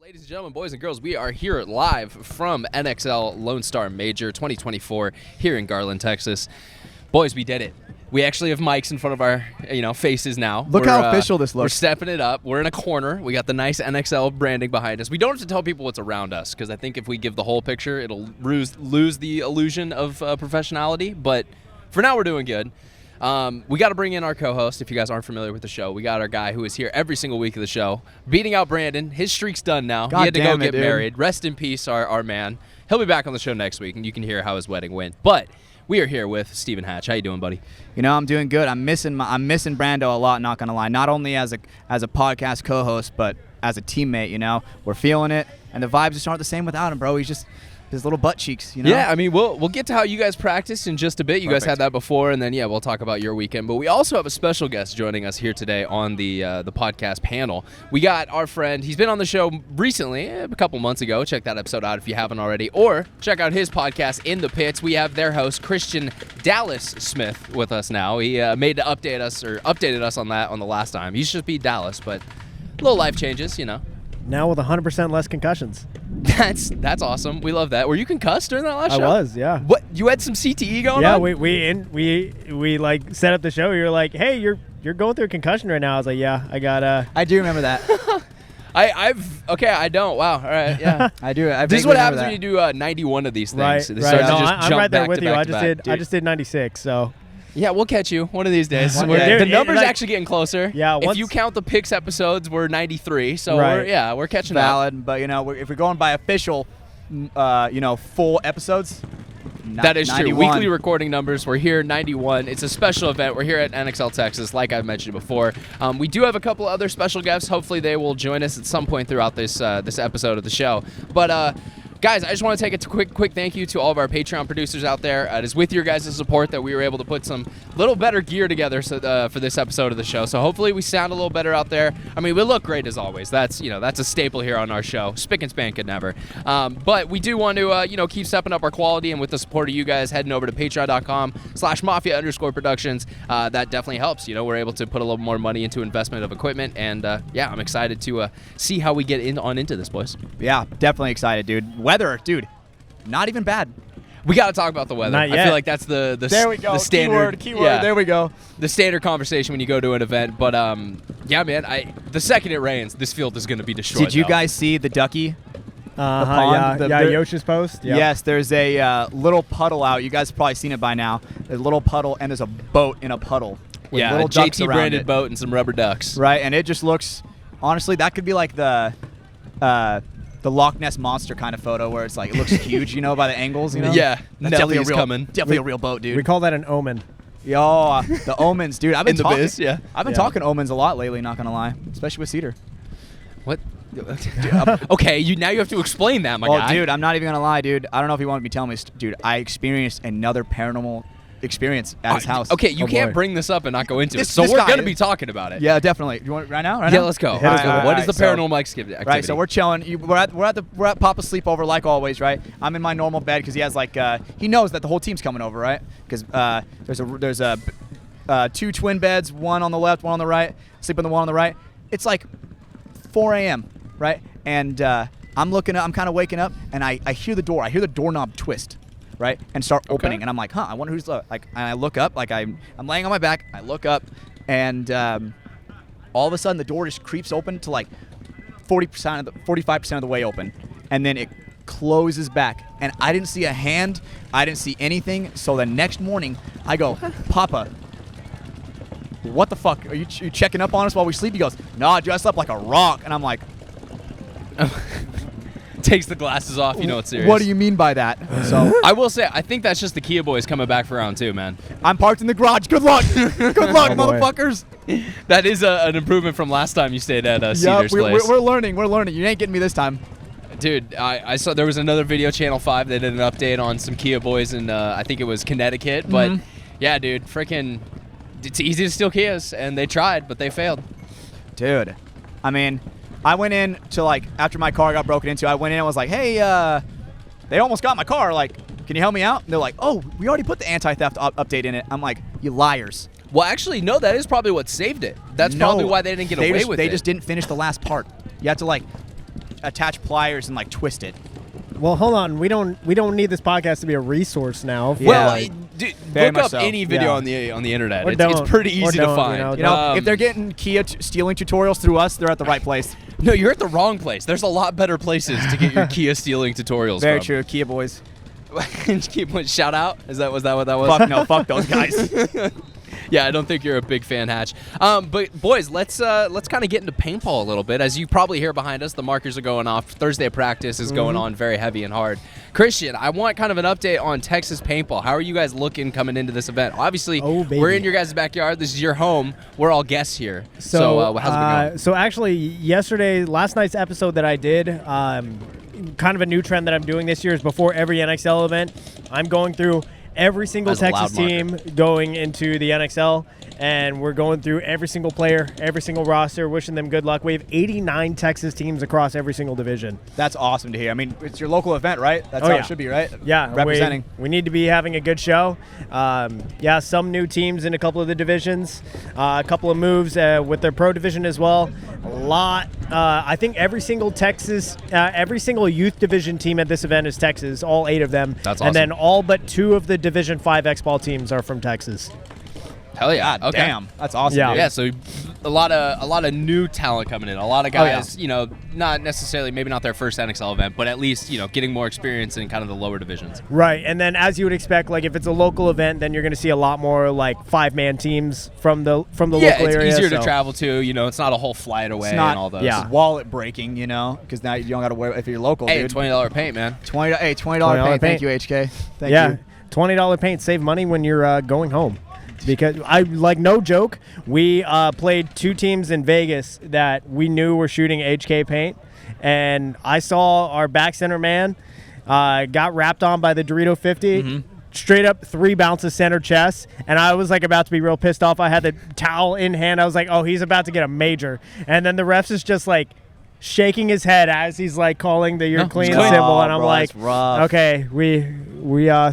Ladies and gentlemen, boys and girls, we are here live from NXL Lone Star Major 2024 here in Garland, Texas. Boys, we did it. We actually have mics in front of our, faces now. Look how official this looks. We're stepping it up. We're in a corner. We got the nice NXL branding behind us. We don't have to tell people what's around us because I think if we give the whole picture, it'll lose the illusion of professionality. But for now, we're doing good. We got to bring in our co-host. If you guys aren't familiar with the show, we got our guy who is here every single week of the show, beating out Brandon. His streak's done now. God he had to go damn it, get dude. married. Rest in peace, our man. He'll be back on the show next week, and you can hear how his wedding went. But we are here with Steven Hatch. How you doing, buddy? You know, I'm doing good. I'm missing Brando a lot. Not gonna lie. Not only as a podcast co-host, but as a teammate. You know, we're feeling it, and the vibes just aren't the same without him, bro. He's just his little butt cheeks. You know. Yeah, I mean, we'll get to how you guys practiced in just a bit. You guys had that before, and then we'll talk about your weekend. But we also have a special guest joining us here today on the podcast panel. We got our friend. He's been on the show recently, a couple months ago. Check that episode out if you haven't already, or check out his podcast, In the Pits. We have their host, Christian Dallas Smith, with us now. He updated us on that on the last time. He used to just be Dallas, but little life changes, you know. Now with 100% less concussions. That's awesome. We love that. Were you concussed during that last show? I was, yeah. What? You had some CTE going on? Yeah, we like set up the show. You're like, hey, you're going through a concussion right now. I was like, yeah, I got I do remember that. I don't. Wow. All right. Yeah. I do. This is what happens when you do 91 of these things. Right. No, I'm right there with you. I just did 96. So. Yeah, we'll catch you one of these days. The number's actually getting closer. Yeah. If you count the picks episodes, we're 93. So we're catching Valid, up. But if we're going by official, full episodes. That is 91. true. Weekly recording numbers. We're here 91. It's a special event. We're here at NXL Texas, like I've mentioned before. We do have a couple other special guests. Hopefully, they will join us at some point throughout this episode of the show. But guys, I just want to take a quick thank you to all of our Patreon producers out there. It is with your guys' support that we were able to put some little better gear together for this episode of the show. So hopefully we sound a little better out there. I mean, we look great as always. That's a staple here on our show. Spick and span could never. But we do want to keep stepping up our quality, and with the support of you guys heading over to patreon.com/Mafia_Productions, that definitely helps. We're able to put a little more money into investment of equipment, and I'm excited to see how we get into this, boys. Yeah, definitely excited, dude. Weather, dude, not even bad. We got to talk about the weather. Not yet. I feel like that's the there we go. The standard keyword. Yeah. There we go. The standard conversation when you go to an event. But yeah, man, the second it rains, this field is going to be destroyed. Did you guys see the ducky? Yeah, Yosh's post. Yeah. Yes, there's a little puddle out. You guys have probably seen it by now. There's a little puddle, and there's a boat in a puddle. With little a ducks JT around branded it. boat and some rubber ducks. Right, and it just looks, honestly, that could be like the Loch Ness Monster kind of photo where it's like it looks huge, by the angles, Yeah, that's definitely coming. Definitely a real boat, dude. We call that an omen. Yo, the omens, dude. I've been talking, biz, yeah. I've been talking omens a lot lately, not gonna lie, especially with Cedar. What? Okay, now you have to explain that, my guy. Dude, I'm not even gonna lie, dude. I don't know if you want me to tell me, dude. I experienced another paranormal experience at his house. Okay, you can't bring this up and not go into it, so we're going to be talking about it. Yeah, definitely. You want it right now? Yeah, let's go. What is the paranormal activity? Right, so we're chilling. We're at Papa's sleepover like always, right? I'm in my normal bed because he has he knows that the whole team's coming over, right? Because there's two twin beds, one on the left, one on the right. Sleep on the one on the right. It's like 4 a.m., right? And I'm looking up. I'm kind of waking up, and I hear the door. I hear the doorknob twist. Right, and start opening, and I'm like, I wonder who's like. And I look up, like I'm laying on my back. I look up, and all of a sudden the door just creeps open to like 45% of the way open, and then it closes back. And I didn't see a hand, I didn't see anything. So the next morning, I go, Papa, what the fuck? Are you checking up on us while we sleep? He goes, No, dude, I slept like a rock. And I'm like. Takes the glasses off, it's serious. What do you mean by that? So I will say, I think that's just the Kia boys coming back for round 2, man. I'm parked in the garage. Good luck. Good luck, motherfuckers. That is an improvement from last time you stayed at Cedar's place. We're learning. We're learning. You ain't getting me this time. Dude, I saw there was another video, Channel 5, they did an update on some Kia boys in, I think it was Connecticut. But, yeah, dude, freaking, it's easy to steal Kias, and they tried, but they failed. Dude, I mean, I went in to, after my car got broken into, I went in and was like, hey, they almost got my car. Can you help me out? And they're like, oh, we already put the anti-theft update in it. I'm like, you liars. Well, actually, no, that is probably what saved it. That's probably why they didn't get away with it. They just didn't finish the last part. You have to, attach pliers and like twist it. Well, hold on. We don't need this podcast to be a resource now. Yeah. Well, like, dude, very look much up so. any video Yeah. on the internet. Or It's don't. pretty Or easy to don't, find. You know, if they're getting Kia stealing tutorials through us, they're at the right place. No, you're at the wrong place. There's a lot better places to get your Kia stealing tutorials Very from. true, Kia boys. Shout out. Was that what that was? Fuck no, fuck those guys. Yeah, I don't think you're a big fan, Hatch. But boys, let's kind of get into paintball a little bit. As you probably hear behind us, the markers are going off. Thursday practice is going on very heavy and hard. Christian, I want kind of an update on Texas paintball. How are you guys looking coming into this event? Obviously, we're in your guys' backyard. This is your home. We're all guests here. So how's it been going? So actually, last night's episode that I did, kind of a new trend that I'm doing this year is before every NXL event, I'm going through every single That's a Texas loud team going into the NXL, and we're going through every single player, every single roster, wishing them good luck. We have 89 Texas teams across every single division. That's awesome to hear. I mean, it's your local event, right? That's how it should be, right? Yeah, representing. We need to be having a good show. Some new teams in a couple of the divisions, a couple of moves with their pro division as well. A lot. I think every single every single youth division team at this event is Texas. All 8 of them. That's awesome. And then all but 2 of the Division 5 X-Ball teams are from Texas. Hell yeah. God Okay. damn. That's awesome. Yeah. Dude. Yeah, so a lot of new talent coming in. A lot of guys, not necessarily, maybe not their first NXL event, but at least, getting more experience in kind of the lower divisions. Right, and then as you would expect, like if it's a local event, then you're going to see a lot more like 5-man teams from the local area. Yeah, it's easier to travel to. It's not a whole flight away It's not and all those. Yeah. wallet breaking, because now you don't got to worry if you're local, Hey, dude. $20 paint, man. $20 paint. Thank you, HK. Thank you. $20 paint, save money when you're going home. Because no joke, we played 2 teams in Vegas that we knew were shooting HK paint, and I saw our back center man got wrapped on by the Dorito 50. Straight up 3 bounces center chest, and I was like about to be real pissed off. I had the towel in hand. I was like, oh, he's about to get a major. And then the refs is just like shaking his head as he's like calling the "you're clean" symbol, and I'm like, okay, we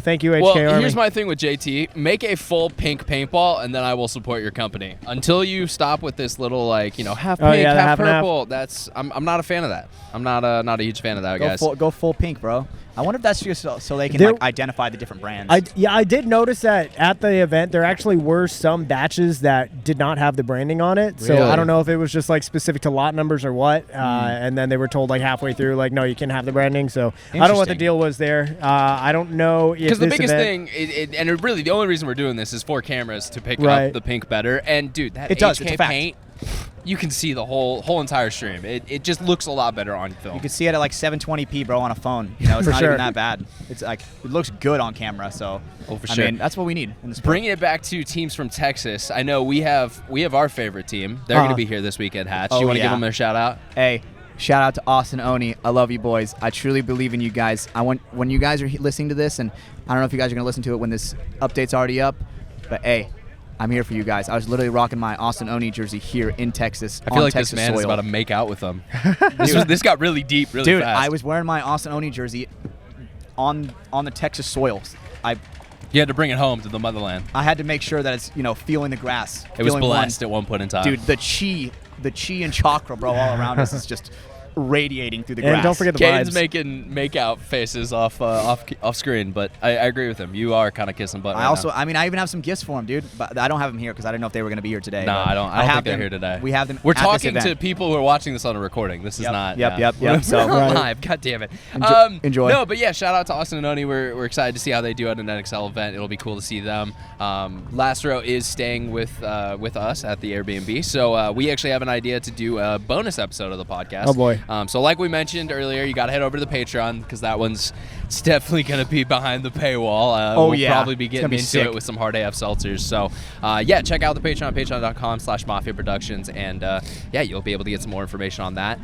thank you, HK Well, Army. here's my thing with JT: make a full pink paintball, and then I will support your company. Until you stop with this little half pink, half purple. That's I'm not a fan of that. I'm not a huge fan of that, guys. Go full pink, bro. I wonder if that's just so they can identify the different brands. I did notice that at the event there actually were some batches that did not have the branding on it. So Really? I don't know if it was just like specific to lot numbers or what. And then they were told like halfway through, like, no, you can have the branding. So I don't know what the deal was there. I don't know if because the this biggest event, thing, and really the only reason we're doing this is for cameras to pick Right. up the pink better. And dude, that It does. HK It's a fact. paint, you can see the whole entire stream. It just looks a lot better on film. You can see it at like 720p, bro, on a phone. It's For not sure. even that bad. It's like it looks good on camera. So, Oh, for I sure. mean, that's what we need in this. Bringing it back to teams from Texas, I know we have our favorite team. They're going to be here this weekend, Hatch. Oh, you want to yeah. give them a shout out? Hey, shout out to Austin Oni. I love you boys. I truly believe in you guys. When you guys are listening to this, and I don't know if you guys are gonna listen to it when this update's already up, but hey, I'm here for you guys. I was literally rocking my Austin Oni jersey here in Texas. I feel like Texas this man soil. is about to make out with them. This got really deep, really Dude, fast. I was wearing my Austin Oni jersey on the Texas soil. You had to bring it home to the motherland. I had to make sure that it's feeling the grass. It was feeling blessed at one point in time. Dude, the chi and chakra, bro, all around us is just radiating through the and grass. don't forget the Caden's vibes. making make-out faces off screen, but I agree with him. You are kind of kissing butt. I even have some gifts for him, dude. But I don't have them here because I didn't know if they were going to be here today. No, but I don't have think they're them- here today. We have them. We're at this talking to event. people who are watching this on a recording. This is not. Yep. We're So not Right. live. God damn it. Enjoy. No, but yeah, shout out to Austin and Oni. We're excited to see how they do at an NXL event. It'll be cool to see them. Last Row is staying with us at the Airbnb, so we actually have an idea to do a bonus episode of the podcast. Oh, boy. So like we mentioned earlier, you got to head over to the Patreon because that one's definitely going to be behind the paywall. We'll probably be It's getting gonna be into sick. it with some hard AF seltzers. So yeah, check out the Patreon, patreon.com/MafiaProductions, and you'll be able to get some more information on that.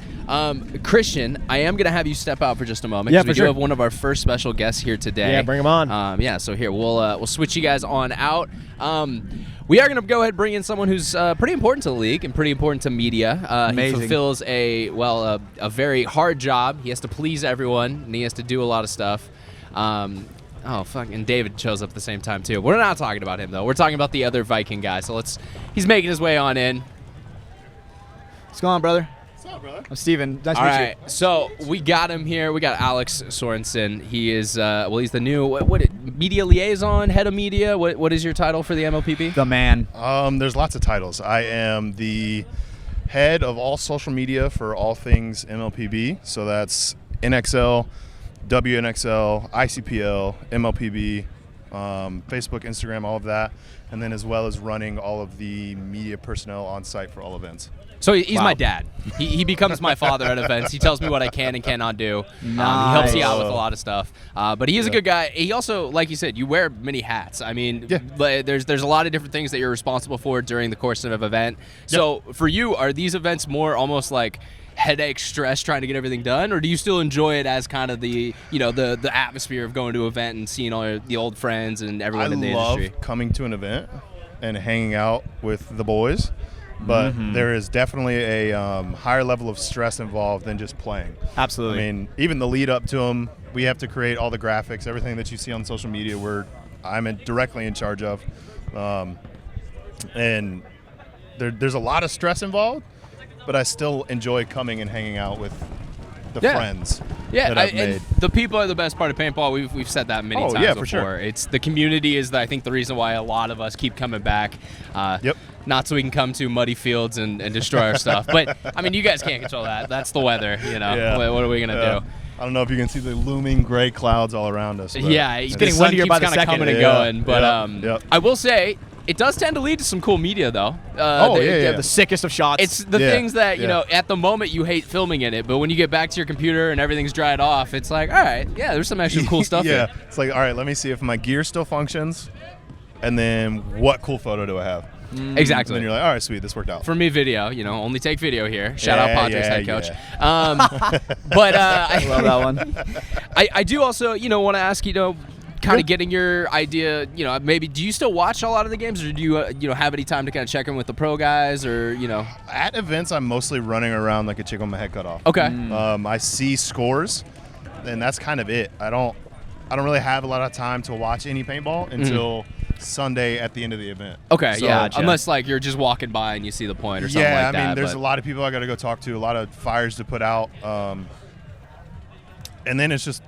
Christian, I am going to have you step out for just a moment Yeah, because we for do sure. have one of our first special guests here today. Yeah, bring him on. So here we'll switch you guys on out. We are going to go ahead and bring in someone who's pretty important to the league and pretty important to media. He Amazing. fulfills a very hard job. He has to please everyone, and he has to do a lot of stuff. Oh, fuck, and David shows up at the same time, too. We're not talking about him, though. We're talking about the other Viking guy. So he's making his way on in. What's going on, brother? What's up, brother? I'm Steven. Nice to All meet right, so we got him here. We got Alex Sorensen. He is, he's the new media liaison, head of media. What is your title for the MLPB? you. The man. There's lots of titles. I am the head of all social media for all things MLPB. So that's NXL, WNXL, ICPL, MLPB, Facebook, Instagram, all of that. And then as well as running all of the media personnel on site for all events. So he's Wow. my dad. He becomes my father at events. He tells me what I can and cannot do. He helps me out with a lot of stuff. But he is a good guy. He also, like you said, you wear many hats. I mean, there's a lot of different things that you're responsible for during the course of an event. So for you, are these events more almost like headache, stress, trying to get everything done, or do you still enjoy it as kind of the the atmosphere of going to an event and seeing all the old friends and everyone in the industry? I love coming to an event and hanging out with the boys. But there is definitely a higher level of stress involved than just playing. Absolutely. I mean, even the lead up to them, we have to create all the graphics, everything that you see on social media. I'm directly in charge of, and there's a lot of stress involved. But I still enjoy coming and hanging out with the friends that I've made. And the people are the best part of paintball. We've said that many times yeah, before. for sure. It's the community is, I think, the reason why a lot of us keep coming back. Not so we can come to muddy fields and destroy our stuff. But, I mean, you guys can't control that. That's the weather, Yeah. What are we going to do? I don't know if you can see the looming gray clouds all around us. But It's getting the sun windier by keeps the kind of second. coming and going. But I will say, it does tend to lead to some cool media, though. The sickest of shots. It's the things that, at the moment you hate filming in it, but when you get back to your computer and everything's dried off, it's like, all right, there's some actually cool stuff here. It's like, all right, let me see if my gear still functions, and then what cool photo do I have? Exactly. And then you're like, all right, sweet, this worked out. For me, video, only take video here. Shout out Padres head coach. Yeah. But I love that one. I do also, want to ask, kind of getting your idea, maybe do you still watch a lot of the games, or do you, have any time to kind of check in with the pro guys, or, At events, I'm mostly running around like a chick with my head cut off. Okay. I see scores, and that's kind of it. I don't really have a lot of time to watch any paintball until Sunday at the end of the event. Okay, So- unless like you're just walking by and you see the point or something like that. Yeah, I mean, there's a lot of people I got to go talk to, a lot of fires to put out, and then it's just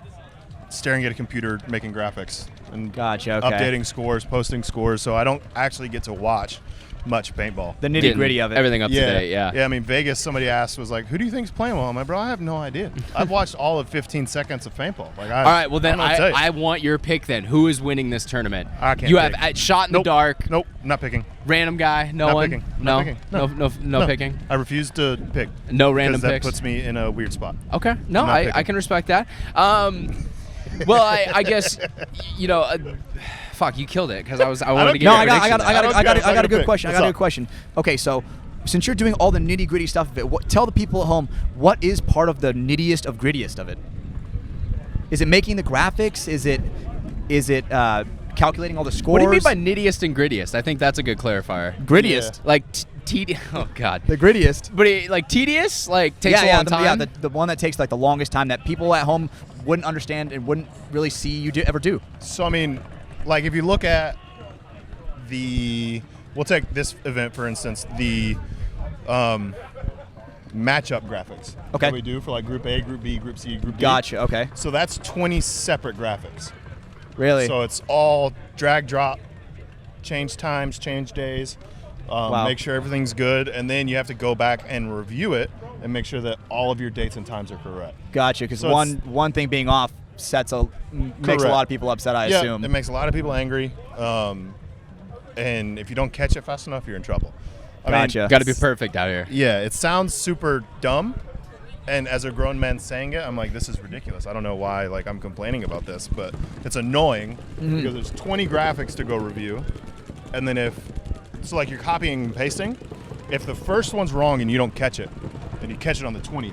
staring at a computer, making graphics, and updating scores, posting scores. So I don't actually get to watch much paintball. The nitty gritty of it. Everything up to date, Yeah, I mean, Vegas, somebody asked, was like, who do you think's playing well? I'm like, bro, I have no idea. I've watched all of 15 seconds of paintball. All right, well then I want your pick then. Who is winning this tournament? I can't You pick. have shot in the dark. Nope, not picking. Random guy, no Not one. picking. No, Not picking. no picking. I refuse to pick. No random because that picks. puts me in a weird spot. Okay, no, I'm not I picking. can respect that. Well, I guess fuck, you killed it because I wanted to get. No, your I prediction. got a good question. I What's got a up? good question. Okay, so since you're doing all the nitty gritty stuff of it, tell the people at home what is part of the nittiest of grittiest of it. Is it making the graphics? Is it calculating all the scores? What do you mean by nittiest and grittiest? I think that's a good clarifier. grittiest? Like tedious. Oh God. The grittiest. But like tedious, like takes a long time. Yeah, the one that takes like the longest time that people at home wouldn't understand and wouldn't really see you ever do. So, I mean, like if you look at we'll take this event for instance, the matchup graphics that we do for like Group A, Group B, Group C, Group D. Gotcha, okay. So that's 20 separate graphics. Really? So it's all drag, drop, change times, change days, make sure everything's good, and then you have to go back and review it and make sure that all of your dates and times are correct. Gotcha, because So one thing being off makes a lot of people upset, I assume. It makes a lot of people angry, and if you don't catch it fast enough, you're in trouble. Gotcha. Got to be perfect out here. Yeah, it sounds super dumb, and as a grown man saying it, I'm like, this is ridiculous. I don't know why I'm complaining about this, but it's annoying because there's 20 graphics to go review, and then so you're copying and pasting, if the first one's wrong and you don't catch it, then you catch it on the 20th.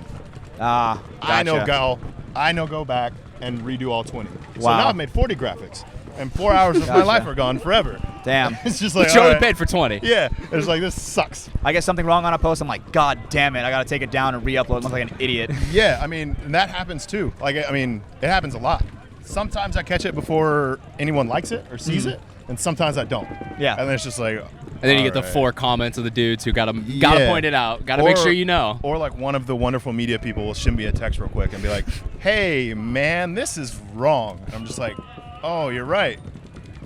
Gotcha. I know go back and redo all 20. So Wow. now I've made 40 graphics, and 4 hours of my life are gone forever. Damn. It's just like, But you only all right. paid for 20. Yeah, it's like, this sucks. I get something wrong on a post, I'm like, God damn it, I gotta take it down and re-upload. Look like an idiot. Yeah, I mean, and that happens too. It happens a lot. Sometimes I catch it before anyone likes it or sees it, and sometimes I don't. Yeah. And then it's just like, And then you get the Alright. 4 comments of the dudes who gotta Yeah. point it out. Gotta make sure you know. Or like one of the wonderful media people will send me a text real quick and be like, "Hey man, this is wrong." And I'm just like, "Oh, you're right.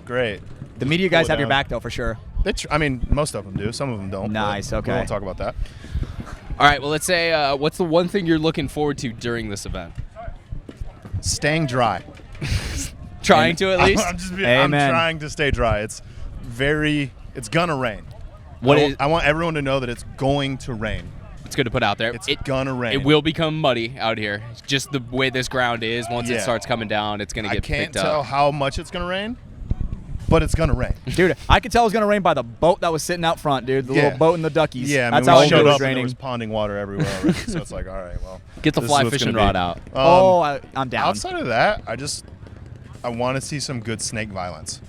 Great." The media guys Pull it have your down. back though, for sure. I mean, most of them do. Some of them don't. but Nice, We okay. won't talk about that. All right, well, let's say what's the one thing you're looking forward to during this event? Staying dry. Trying to at least. I'm Amen. trying to stay dry. It's gonna rain. What I is- want everyone to know that it's going to rain. It's good to put out there. It's gonna rain. It will become muddy out here. Just the way this ground is. Once it Yeah. starts coming down, it's gonna I get can't picked tell up. how much it's gonna rain, but it's gonna rain. Dude, I could tell it was gonna rain by the boat that was sitting out front, dude. The Yeah. little boat and the duckies. Yeah, I mean, that's we how I knew showed it was up and there raining. was ponding water everywhere already. So it's like, all right, well, Get the this is fly what's fishing gonna rod be. out. I'm down. Outside of that, I want to see some good snake violence.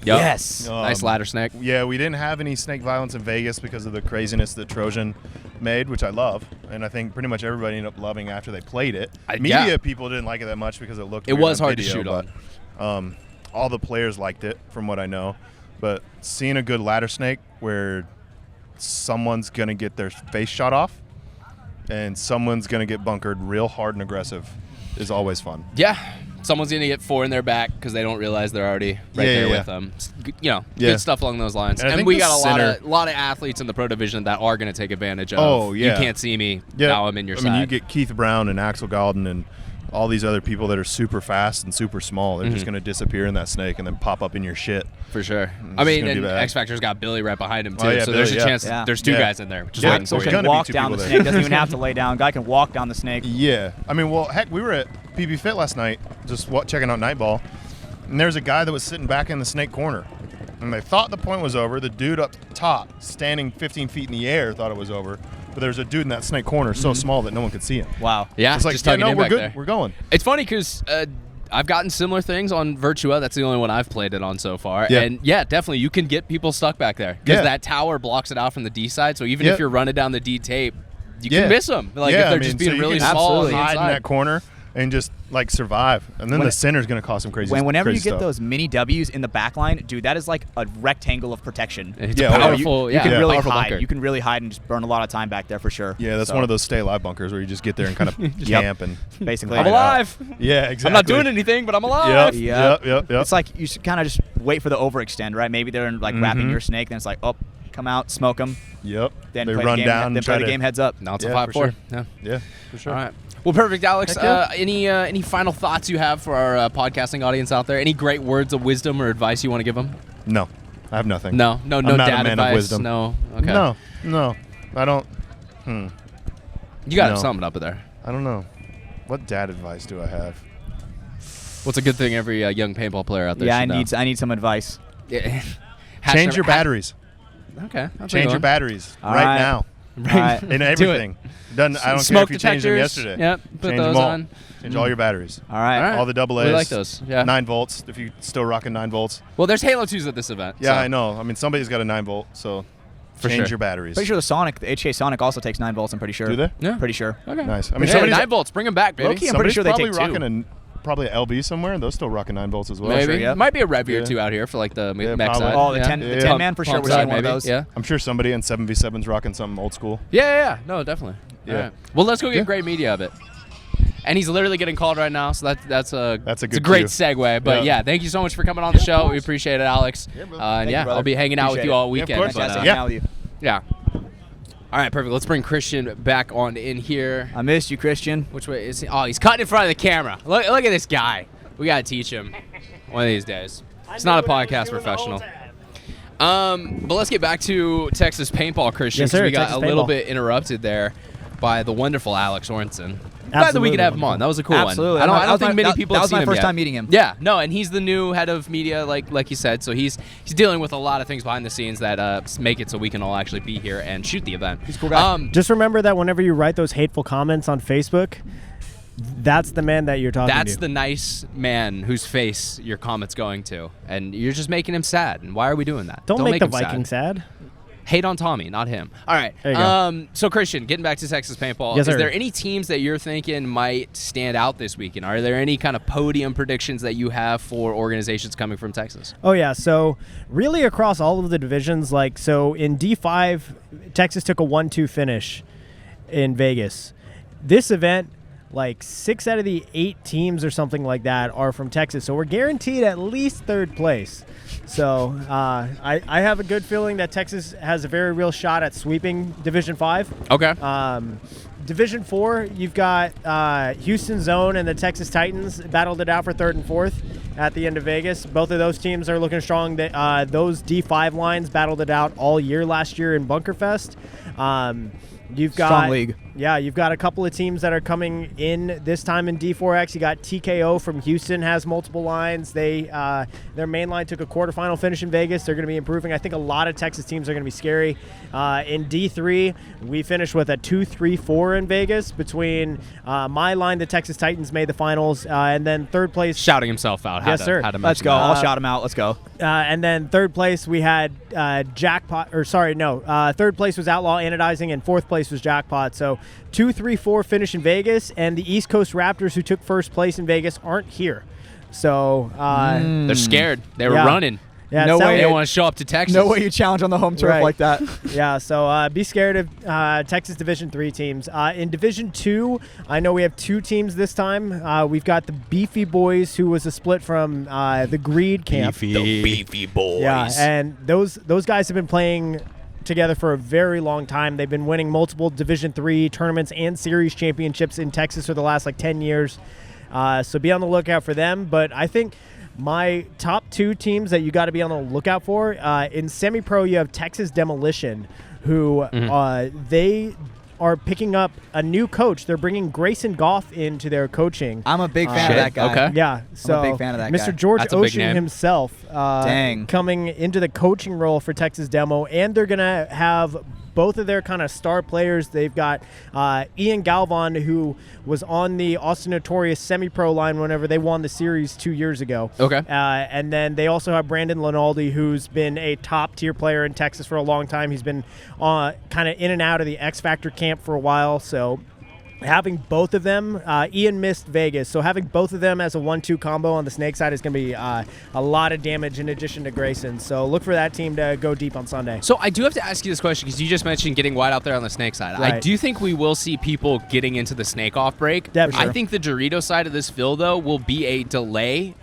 Yep. Yes. Nice ladder snake. Yeah, we didn't have any snake violence in Vegas because of the craziness that Trojan made, which I love, and I think pretty much everybody ended up loving after they played it. Yeah. Media people didn't like it that much because it looked. It weird was on hard to video, shoot but, all the players liked it, from what I know. But seeing a good ladder snake where someone's gonna get their face shot off, and someone's gonna get bunkered real hard and aggressive, is always fun. Yeah. Someone's going to get 4 in their back because they don't realize they're already right Yeah, there yeah, with them. Yeah. Good stuff along those lines. And I And think we the got a center- lot of athletes in the pro division that are going to take advantage of. Oh, yeah. You can't see me. Yeah, Now I'm in your I side. mean, you get Keith Brown and Axel Galden and all these other people that are super fast and super small. They're just going to disappear in that snake and then pop up in your shit. For sure. It's I mean, gonna be and bad. X Factor's got Billy right behind him, too. Oh, yeah, so there's a Billy, yeah. chance Yeah. there's 2 Yeah. guys in there. Just Yeah, waiting Axel for there's you. can gonna be walk 2 down the people snake. there. Doesn't even have to lay down. Guy can walk down the snake. Yeah. I mean, well, heck, we were at PB Fit last night just checking out Nightball, and there's a guy that was sitting back in the snake corner. And they thought the point was over. The dude up top, standing 15 feet in the air, thought it was over. But there's a dude in that snake corner so small that no one could see him. Wow. Yeah, It's like, just yeah, tugging no, in we're back good. there. We're going. It's funny because I've gotten similar things on Virtua. That's the only one I've played it on so far. Yeah. And yeah, definitely, you can get people stuck back there because Yeah. that tower blocks it out from the D side. So even Yeah. if you're running down the D tape, you Yeah. can miss them. Like yeah, if they're I mean, just being so you really can small on the hide in inside. that corner and just like survive. And then When the it- center's going to cause some crazy Whenever you crazy get stuff. those mini W's in the back line, dude, that is like a rectangle of protection. It's Yeah, a oh, yeah. powerful, You can really powerful hide. bunker. You can really hide and just burn a lot of time back there for sure. Yeah, that's So, one of those stay alive bunkers where you just get there and kind of camp and basically. I'm hide out. alive. Yeah, exactly. I'm not doing anything, but I'm alive. Yep. Yep. It's like you should kind of just wait for the overextend, right? Maybe they're like wrapping your snake, then it's like, oh, come out, smoke them, Yep. then they play run the game, down then and play try the to game heads up. Now it's Yeah, a for 5-4. sure. Yeah. Yeah, for sure. All right. Well, perfect, Alex. Heck yeah. Any final thoughts you have for our podcasting audience out there? Any great words of wisdom or advice you want to give them? No, I have nothing. No, I'm not dad a man advice. of wisdom. No. Okay. No, I don't. You got to No. sum it up there. I don't know. What dad advice do I have? What's a good thing every young paintball player out there Yeah, should know? I need some advice. Yeah. Change your batteries. Okay. I'll take Change your one. batteries All right right. now. All right. In everything. Doesn't I don't Smoke care if you changed them detectors. yesterday. Yep. Put Change those them all. on. Change all your batteries. All right. All right. All the double A's. We like those. Yeah. 9 volts. If you're still rocking 9 volts. Well, there's Halo 2s at this event. Yeah, so. I know. I mean, somebody's got a 9 volt, so For change sure. your batteries. Pretty sure the HK Sonic also takes 9 volts, I'm pretty sure. Do they? Yeah. Pretty sure. Okay. Nice. I mean, Yeah, somebody's 9 volts. Bring them back, baby. Low-key, I'm pretty somebody's sure they probably take 2. rocking probably an LB somewhere. They're still rocking 9 volts as well. Maybe. Sure, yeah. Might be a Revy or Yeah. 2 out here for like the Yeah, mech probably. side. Oh, the yeah. 10 the Yeah. 10 man for sure. Pump We're side, seeing one of maybe. those. Yeah. I'm sure somebody in 7v7's rocking something old school. Yeah. No, definitely. Yeah. All right. Well, let's go get Yeah. great media of it. And he's literally getting called right now, so that's a That's a it's a good great cue. segue. But Yeah. yeah, thank you so much for coming on the show. We appreciate it, Alex. Yeah, brother. And Thank yeah, you, brother. I'll be hanging out with Appreciate you it. all Yeah, of weekend. course. but, Fantastic Yeah. hanging out with you. yeah. All right, perfect. Let's bring Christian back on in here. I missed you, Christian. Which way is he? Oh, he's cutting in front of the camera. Look at this guy. We gotta teach him one of these days. He's not a podcast professional. But let's get back to Texas paintball, Christian. Yes, sir, 'cause we got Texas a little paintball. bit interrupted there by the wonderful Alex Orenson. Glad that we could have him on. That was a cool Absolutely. one. I That don't was think my- many that- people that have was seen my him first yet. time meeting him. Yeah, no, and he's the new head of media, like you said. So he's dealing with a lot of things behind the scenes that make it so we can all actually be here and shoot the event. He's a cool guy. Just remember that whenever you write those hateful comments on Facebook, that's the man that you're talking That's to. the nice man whose face your comment's going to, and you're just making him sad. And why are we doing that? Don't make the him sad. Vikings sad. Hate on Tommy, not him. All right. There you go. So, Christian, getting back to Texas Paintball, Yes, is sir. there any teams that you're thinking might stand out this weekend? Are there any kind of podium predictions that you have for organizations coming from Texas? Oh, yeah. So really across all of the divisions, so in D5, Texas took a 1-2 finish in Vegas. This event, 6 out of the 8 teams or something like that are from Texas. So we're guaranteed at least 3rd place. So I have a good feeling that Texas has a very real shot at sweeping Division 5. Okay. Division 4, you've got Houston Zone and the Texas Titans battled it out for 3rd and 4th at the end of Vegas. Both of those teams are looking strong. Those D5 lines battled it out all year last year in Bunkerfest. You've got Strong league. Yeah, you've got a couple of teams that are coming in this time in D4X. You got TKO from Houston has multiple lines. Their main line took a quarterfinal finish in Vegas. They're going to be improving. I think a lot of Texas teams are going to be scary. In D3, we finished with a 2-3-4 in Vegas between my line. The Texas Titans made the finals, and then 3rd place. Shouting himself out. Yes, sir. Let's go. I'll shout him out. Let's go. And then 3rd place we had Jackpot. 3rd place was Outlaw Anodizing, and 4th place was Jackpot. So 2-3-4 finish in Vegas, and the East Coast Raptors, who took 1st place in Vegas, aren't here. So They're scared. They were running. Yeah, No way. They don't want to show up to Texas. No way you challenge on the home turf Right. like that. Yeah, so be scared of Texas Division 3 teams. In Division 2, I know we have 2 teams this time. We've got the Beefy Boys, who was a split from the Greed camp. The Beefy Boys. Yeah, and those guys have been playing together for a very long time. They've been winning multiple Division 3 tournaments and series championships in Texas for the last 10 years. So be on the lookout for them. But I think my top 2 teams that you got to be on the lookout for, in semi-pro, you have Texas Demolition, who they are picking up a new coach. They're bringing Grayson Goff into their coaching. I'm a big fan of that guy. Okay. Yeah, so I'm a big fan of that Mr. guy. George That's a big Ocean name. himself coming into the coaching role for Texas Demo, and they're going to have both of their kind of star players. They've got Ian Galvan, who was on the Austin Notorious semi-pro line whenever they won the series 2 years ago. Okay. And then they also have Brandon Linaldi, who's been a top-tier player in Texas for a long time. He's been kind of in and out of the X Factor camp for a while, so having both of them, Ian missed Vegas, so having both of them as a 1-2 combo on the Snake side is going to be a lot of damage in addition to Grayson. So look for that team to go deep on Sunday. So I do have to ask you this question because you just mentioned getting wide out there on the Snake side. I Right. do think we will see people getting into the Snake off break. Definitely. I think the Dorito side of this fill, though, will be a delay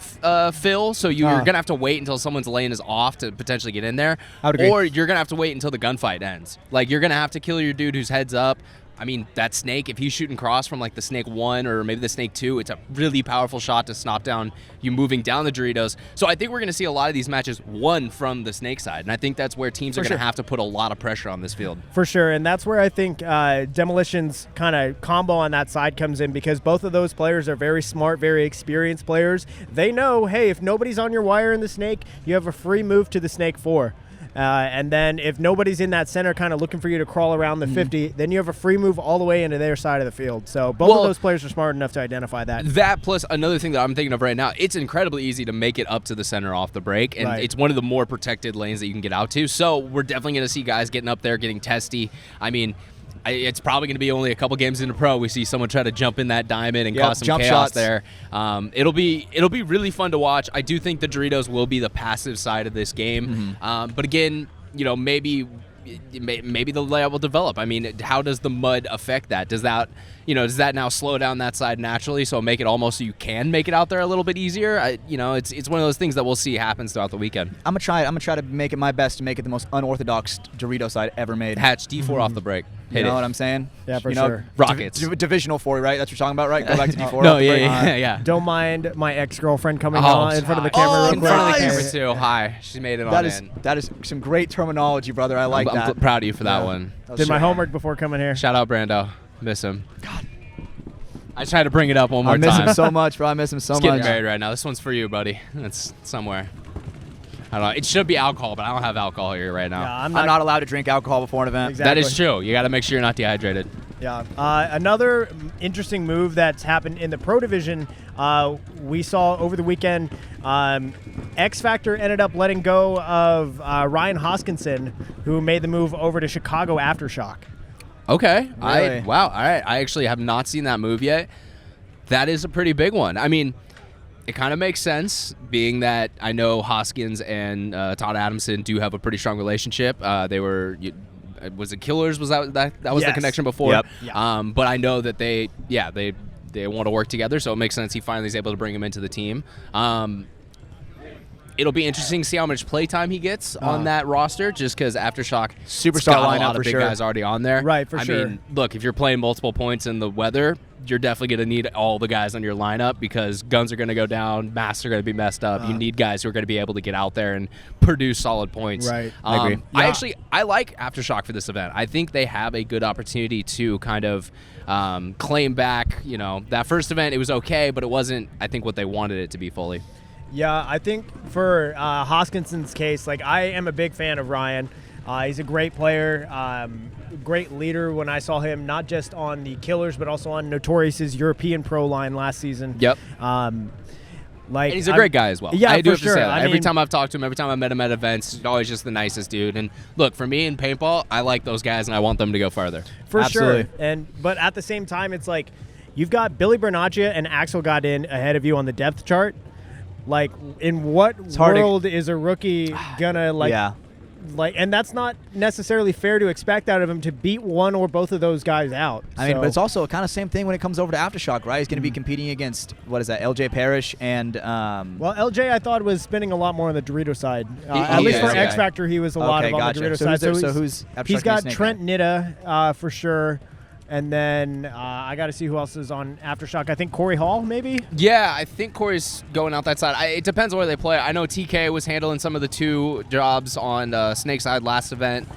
fill. So you're going to have to wait until someone's lane is off to potentially get in there. I would agree. Or you're going to have to wait until the gunfight ends. You're going to have to kill your dude whose head's up. I mean, that Snake, if he's shooting cross from the Snake 1 or maybe the Snake 2, it's a really powerful shot to snop down you moving down the Doritos. So I think we're going to see a lot of these matches won from the Snake side. And I think that's where teams are going to have to put a lot of pressure on this field. For sure, and that's where I think Demolition's kind of combo on that side comes in, because both of those players are very smart, very experienced players. They know, hey, if nobody's on your wire in the Snake, you have a free move to the Snake 4. And then if nobody's in that center kind of looking for you to crawl around the 50, then you have a free move all the way into their side of the field. So both of those players are smart enough to identify that. That plus another thing that I'm thinking of right now, it's incredibly easy to make it up to the center off the break, and it's one of the more protected lanes that you can get out to. So we're definitely going to see guys getting up there, getting testy. I mean, it's probably going to be only a couple games into pro we see someone try to jump in that diamond and cause some jump chaos shots there. It'll be really fun to watch. I do think the Doritos will be the passive side of this game, but again, maybe the layout will develop. I mean, how does the mud affect that? Does that now slow down that side naturally, so make it almost so you can make it out there a little bit easier? It's one of those things that we'll see happens throughout the weekend. I'm gonna try to make it my best to make it the most unorthodox Dorito side ever made. Hatch D4 off the break. You know what I'm saying? Yeah, for sure. Rockets. Divisional 4, right? That's what you're talking about, right? Go back to D4. No, off the break. yeah. Don't mind my ex-girlfriend coming on in front of the camera real in quick. front of the Nice. camera too. Hi, she made it That on is in. that is some great terminology, brother. I like I'm that. proud of you for that one. Did my homework before coming here. Shout out Brando. Miss him. God. I tried to bring it up one more I miss time. him so much, bro. I miss him so He's getting much. married right now. This one's for you, buddy. It's somewhere. I don't know. It should be alcohol, but I don't have alcohol here right now. Yeah, I'm not allowed to drink alcohol before an event. Exactly. That is true. You got to make sure you're not dehydrated. Yeah. Another interesting move that's happened in the pro division, we saw over the weekend, X Factor ended up letting go of Ryan Hoskinson, who made the move over to Chicago Aftershock. Okay. Really? Wow. All right. I actually have not seen that move yet. That is a pretty big one. I mean, it kind of makes sense, being that I know Hoskins and Todd Adamson do have a pretty strong relationship. They were, was it Killers? Was that was the Yes. connection before? Yep. But I know that they want to work together, so it makes sense he finally is able to bring him into the team. It'll be interesting to see how much playtime he gets on that roster, just because Aftershock Superstar got a lineup lot of for big sure. guys already on there. Right, for I sure. mean, look, if you're playing multiple points in the weather, you're definitely going to need all the guys on your lineup, because guns are going to go down, masks are going to be messed up. You need guys who are going to be able to get out there and produce solid points. Right. I agree. I like Aftershock for this event. I think they have a good opportunity to kind of claim back, that first event. It was okay, but it wasn't, I think, what they wanted it to be fully. Yeah, I think for Hoskinson's case, I am a big fan of Ryan. He's a great player, great leader. When I saw him, not just on the Killers, but also on Notorious's European Pro line last season. Yep. And he's a great guy as well. Yeah, I do for have to sure. say that. I Every mean- time I've talked to him, every time I met him at events, he's always just the nicest dude. And look, for me in paintball, I like those guys, and I want them to go farther. For Absolutely. sure. But at the same time, it's you've got Billy Bernaccia and Axel got in ahead of you on the depth chart. In what hard to- world is a rookie gonna Yeah. and that's not necessarily fair to expect out of him to beat one or both of those guys out. I mean, but it's also kind of same thing when it comes over to Aftershock, right? He's going to be competing against, what is that, LJ Parrish and Well, LJ, I thought, was spinning a lot more on the Dorito side. He At least is, for yeah. X Factor, he was a lot Okay, of on gotcha. the Dorito So side. who's there- so who's Aftershock he's got Snake Trent Nitta for sure. And then I got to see who else is on Aftershock. I think Corey Hall, maybe? Yeah, I think Corey's going out that side. It depends where they play. I know TK was handling some of the 2 jobs on Snake side last event.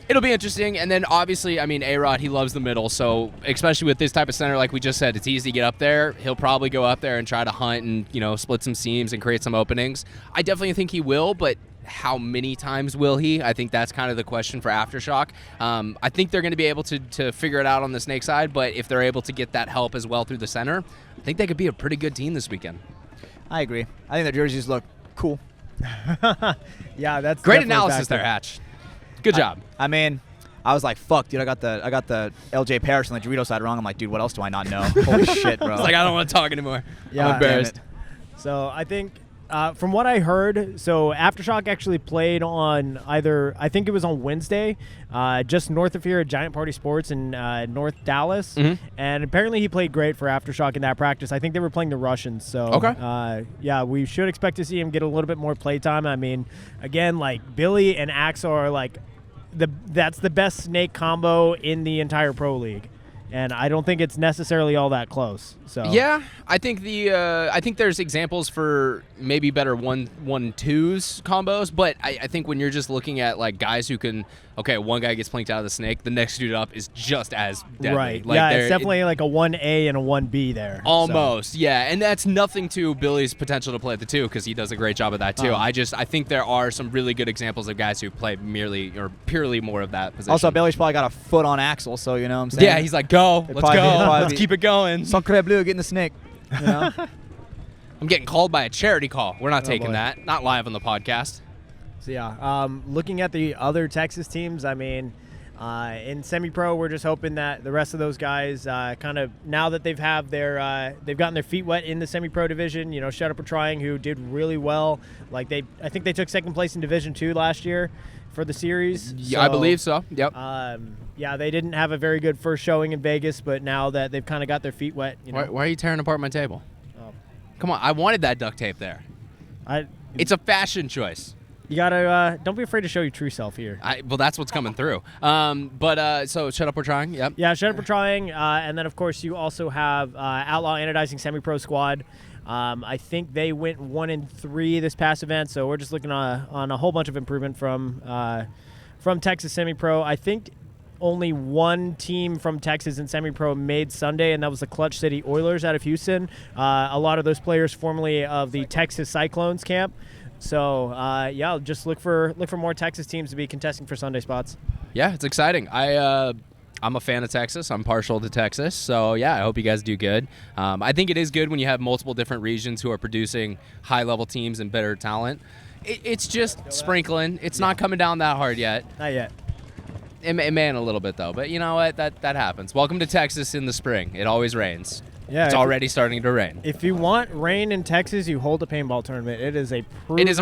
It'll be interesting. And then, obviously, I mean, A-Rod, he loves the middle. So, especially with this type of center, like we just said, it's easy to get up there. He'll probably go up there and try to hunt and, split some seams and create some openings. I definitely think he will, but how many times will he? I think that's kind of the question for Aftershock. I think they're going to be able to figure it out on the Snake side, but if they're able to get that help as well through the center, I think they could be a pretty good team this weekend. I agree. I think their jerseys look cool. Yeah, that's Great definitely analysis back there, Hatch. Good job. I mean, I was like, fuck, dude, I got the LJ Parrish on the Dorito side wrong. I'm like, dude, what else do I not know? Holy shit, bro. It's like, I don't want to talk anymore. Yeah. I'm embarrassed. Damn So I think, from what I heard, so Aftershock actually played on I think it was on Wednesday, just north of here at Giant Party Sports in North Dallas. And apparently he played great for Aftershock in that practice. I think they were playing the Russians. So, Okay. yeah, we should expect to see him get a little bit more playtime. I mean, again, Billy and Axel are that's the best Snake combo in the entire Pro League. And I don't think it's necessarily all that close. So Yeah, I think I think there's examples for maybe better 1-1-2s combos, but I think when you're just looking at guys who can, one guy gets plinked out of the Snake, the next dude up is just as deadly. right, yeah, it's definitely a 1A and a 1B there. Almost, yeah, and that's nothing to Billy's potential to play at the 2 because he does a great job of that too. I think there are some really good examples of guys who play merely or purely more of that position. Also, Billy's probably got a foot on Axel, so you know what I'm saying? Yeah, he's like, go, let's probably- go, probably let's be- keep it going. Sacre bleu, getting the Snake. You know? I'm getting called by a charity call. We're not taking boy. that. Not live on the podcast. So yeah, looking at the other Texas teams, I mean, in semi-pro, we're just hoping that the rest of those guys kind of, now that they've gotten their feet wet in the semi-pro division, Shut Up or Trying, who did really well. I think they took second place in Division 2 last year for the series. Yeah, I believe so. Yep. Yeah, they didn't have a very good first showing in Vegas, but now that they've kind of got their feet wet, Why are you tearing apart my table? Oh. Come on, I wanted that duct tape there. It's a fashion choice. You gotta don't be afraid to show your true self here. Well, that's what's coming through. So Shut Up, We're Trying. Yep. Yeah, Shut Up or Trying, and then of course you also have Outlaw Anodizing Semi-Pro Squad. I think they went 1-3 this past event, so we're just looking on a whole bunch of improvement from Texas Semi-Pro. I think only one team from Texas in semi-pro made Sunday, and that was the Clutch City Oilers out of Houston. A lot of those players formerly of the Texas Cyclones camp. So just look for more Texas teams to be contesting for Sunday spots. Yeah, it's exciting. I'm a fan of Texas. I'm partial to Texas. So, yeah, I hope you guys do good. I think it is good when you have multiple different regions who are producing high-level teams and better talent. It's just sprinkling. It's not coming down that hard yet. Not yet. It may in a little bit, though. But you know what? That happens. Welcome to Texas in the spring. It always rains. Yeah, it's already starting to rain. If you want rain in Texas, you hold a paintball tournament. It is a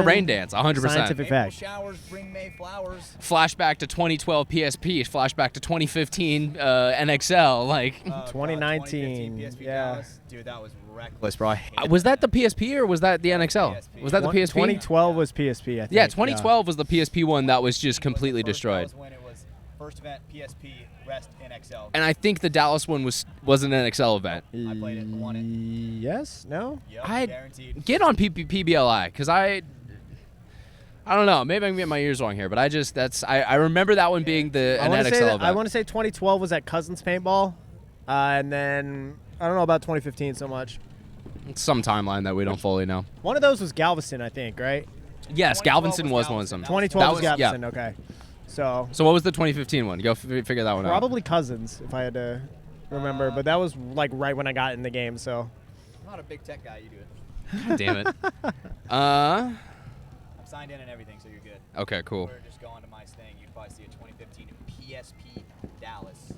rain dance, 100%. Scientific fact. Showers bring May flowers. Flashback to 2012 PSP. Flashback to 2015 NXL. Like 2019. PSP Yeah. Dallas. Dude, that was reckless, bro. was that the PSP or was that the NXL? PSP. Was that the PSP? 2012 was PSP, I think. Yeah, 2012 was the PSP one that was just completely destroyed. That was when it was first event PSP, rest NXL. And I think the Dallas one was an NXL event. I played it and won it. Yes? No? Yep, guaranteed. Get on PBLI because I don't know. Maybe I'm getting my ears wrong here, but I remember that one being an NXL event. I want to say 2012 was at Cousins Paintball, and then I don't know about 2015 so much. It's some timeline that we don't fully know. One of those was Galveston, I think, right? Yes, 2012 Galveston was one of Galveston. them. 2012 was yeah. Galveston, okay. So So what was the 2015 one? Go figure that one out. probably Cousins, if I had to remember. But that was like right when I got in the game, so. I'm not a big tech guy. You do it. God damn it. I'm signed in and everything, so you're good. Okay, cool. Or just go onto my thing. You'd probably see a 2015 PSP Dallas.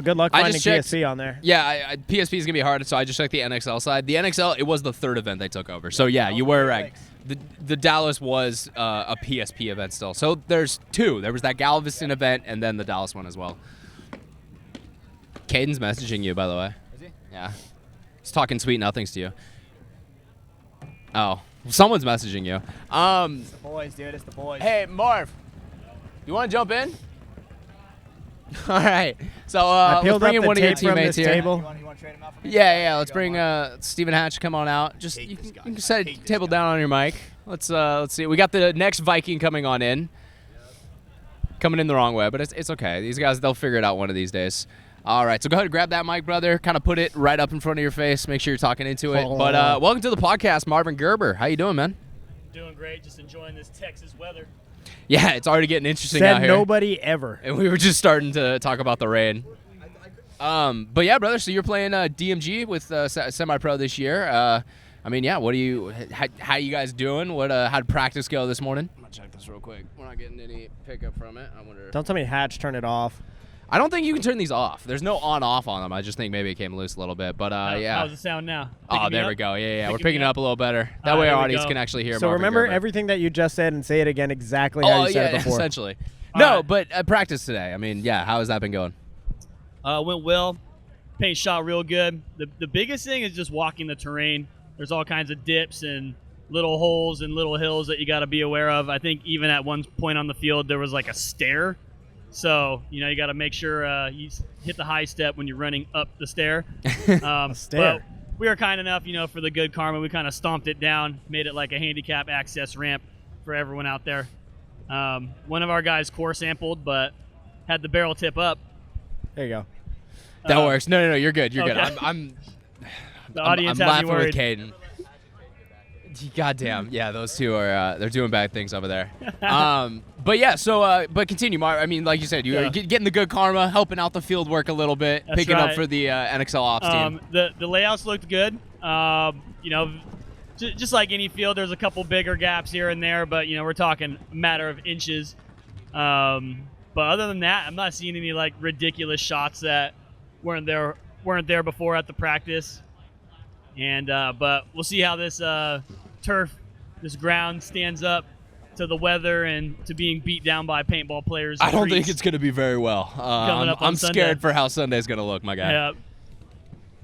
Good luck I finding just checked- PSP on there. Yeah, PSP is gonna be hard, so I just checked the NXL side. The NXL, it was the third event they took over. So yeah, you were right. The Dallas was a PSP event still. So there's two. There was that Galveston event and then the Dallas one as well. Caden's messaging you, by the way. Is he? Yeah. He's talking sweet nothings to you. Oh, someone's messaging you. It's the boys, dude. It's the boys. Hey, Marv, you want to jump in? All right. So I let's peeled bring up in the one of your tape from teammates this here. table. You want to trade him out for me? Yeah. Let's Go, bring Mark. Stephen Hatch. Come on out. Just Hate you this can, guy. you can set Hate this table guy. down on your mic. Let's see. We got the next Viking coming on in. Coming in the wrong way, but it's okay. These guys, they'll figure it out one of these days. All right, so go ahead and grab that mic, brother. Kind of put it right up in front of your face. Make sure you're talking into it. But welcome to the podcast, Marvin Gerber. How you doing, man? Doing great, just enjoying this Texas weather. Yeah, it's already getting interesting out Said here. nobody ever. And we were just starting to talk about the rain. But yeah, brother. So you're playing DMG with semi-pro this year. I mean, yeah. How you guys doing? How'd practice go this morning? I'm gonna check this real quick. We're not getting any pickup from it. I wonder. Don't tell me Hatch turned it off. I don't think you can turn these off. There's no on-off on them. I just think maybe it came loose a little bit. But yeah. How's the sound now? Oh, Picking me there up? we go. Yeah. We're Picking picking me it up? up a little better. That All way right, our there we audience go. can actually hear. So Marvin remember Gerber. everything that you just said and say it again exactly how you said it before. Essentially. All No, right. but practice today. I mean, yeah. How has that been going? Went well. Paint shot real good. The biggest thing is just walking the terrain. There's all kinds of dips and little holes and little hills that you got to be aware of. I think even at one point on the field there was like a stair. So, you got to make sure you hit the high step when you're running up the stair. A stair. But we were kind enough, for the good karma. We kind of stomped it down, made it like a handicap access ramp for everyone out there. One of our guys core sampled, but had the barrel tip up. There you go. That works. No. You're good. You're okay. good. I'm The audience I'm has me laughing with worried. Caden. Goddamn. Yeah, those two are they're doing bad things over there. But yeah, so but continue, Mark. I mean, like you said, you're Yeah. getting the good karma, helping out the field work a little bit, That's picking up right. for the NXL Ops team. The layouts looked good. Just like any field, there's a couple bigger gaps here and there, but we're talking a matter of inches. But other than that, I'm not seeing any like ridiculous shots that weren't there before at the practice. And but we'll see how this turf, this ground stands up to the weather and to being beat down by paintball players. I don't think it's going to be very well. Coming up on I'm Sunday. scared for how Sunday's going to look, my guy. Yeah,